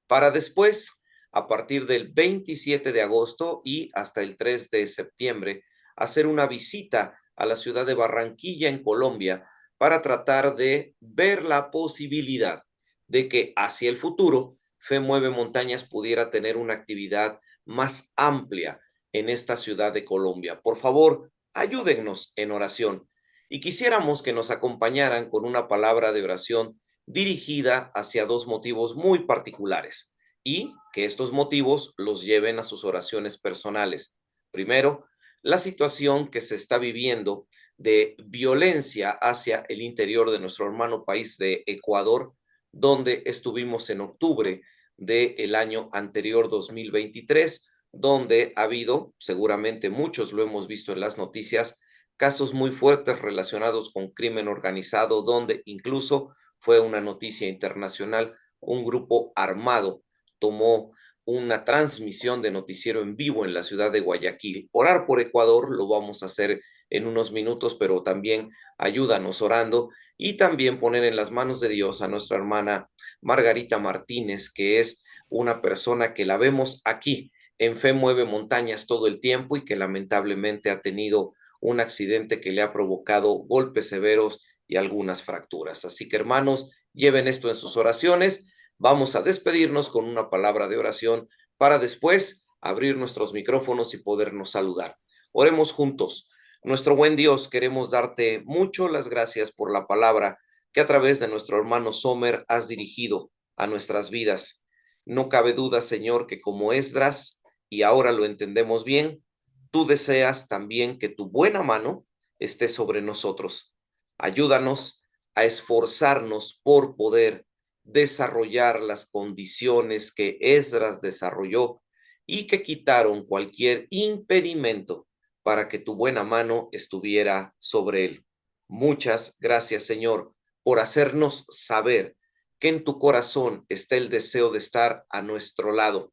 B: Para después, a partir del 27 de agosto y hasta el 3 de septiembre, hacer una visita a la ciudad de Barranquilla, en Colombia, para tratar de ver la posibilidad de que hacia el futuro Fe Mueve Montañas pudiera tener una actividad más amplia en esta ciudad de Colombia. Por favor, ayúdennos en oración. Y quisiéramos que nos acompañaran con una palabra de oración dirigida hacia dos motivos muy particulares y que estos motivos los lleven a sus oraciones personales. Primero, la situación que se está viviendo de violencia hacia el interior de nuestro hermano país de Ecuador, donde estuvimos en octubre del año anterior 2023, donde ha habido, seguramente muchos lo hemos visto en las noticias, casos muy fuertes relacionados con crimen organizado, donde incluso fue una noticia internacional, un grupo armado tomó una transmisión de noticiero en vivo en la ciudad de Guayaquil. Orar por Ecuador lo vamos a hacer en unos minutos, pero también ayúdanos orando y también poner en las manos de Dios a nuestra hermana Margarita Martínez, que es una persona que la vemos aquí en Fe Mueve Montañas todo el tiempo y que lamentablemente ha tenido un accidente que le ha provocado golpes severos y algunas fracturas. Así que hermanos, lleven esto en sus oraciones. Vamos a despedirnos con una palabra de oración para después abrir nuestros micrófonos y podernos saludar. Oremos juntos. Nuestro buen Dios, queremos darte mucho las gracias por la palabra que a través de nuestro hermano Sommer has dirigido a nuestras vidas. No cabe duda, Señor, que como Esdras, y ahora lo entendemos bien, tú deseas también que tu buena mano esté sobre nosotros. Ayúdanos a esforzarnos por poder desarrollar las condiciones que Esdras desarrolló y que quitaron cualquier impedimento para que tu buena mano estuviera sobre él. Muchas gracias, Señor, por hacernos saber que en tu corazón está el deseo de estar a nuestro lado.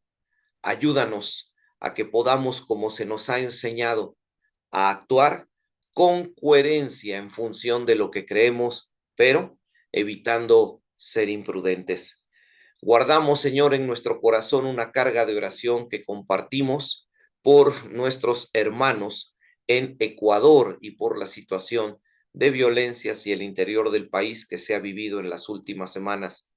B: Ayúdanos a que podamos, como se nos ha enseñado, a actuar con coherencia en función de lo que creemos, pero evitando ser imprudentes. Guardamos, Señor, en nuestro corazón una carga de oración que compartimos por nuestros hermanos en Ecuador y por la situación de violencia hacia el interior del país que se ha vivido en las últimas semanas.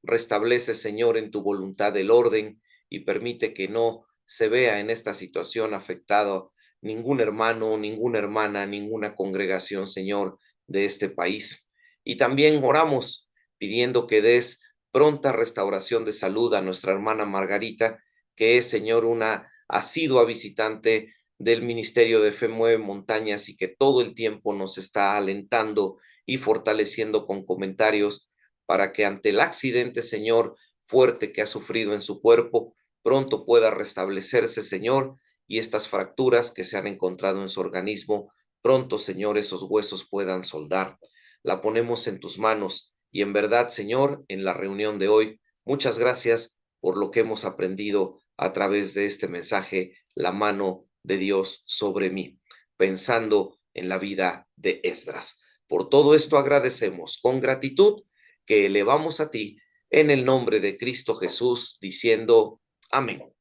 B: Restablece, Señor, en tu voluntad el orden y permite que no se vea en esta situación afectado ningún hermano, ninguna hermana, ninguna congregación, Señor, de este país. Y también oramos pidiendo que des pronta restauración de salud a nuestra hermana Margarita, que es, Señor, una asidua visitante del Ministerio de Fe Mueve Montañas y que todo el tiempo nos está alentando y fortaleciendo con comentarios para que ante el accidente, Señor, fuerte que ha sufrido en su cuerpo, pronto pueda restablecerse, Señor, y estas fracturas que se han encontrado en su organismo, pronto, Señor, esos huesos puedan soldar. La ponemos en tus manos y en verdad, Señor, en la reunión de hoy, muchas gracias por lo que hemos aprendido a través de este mensaje, la mano de Dios sobre mí, pensando en la vida de Esdras. Por todo esto agradecemos con gratitud que elevamos a ti en el nombre de Cristo Jesús, diciendo amén.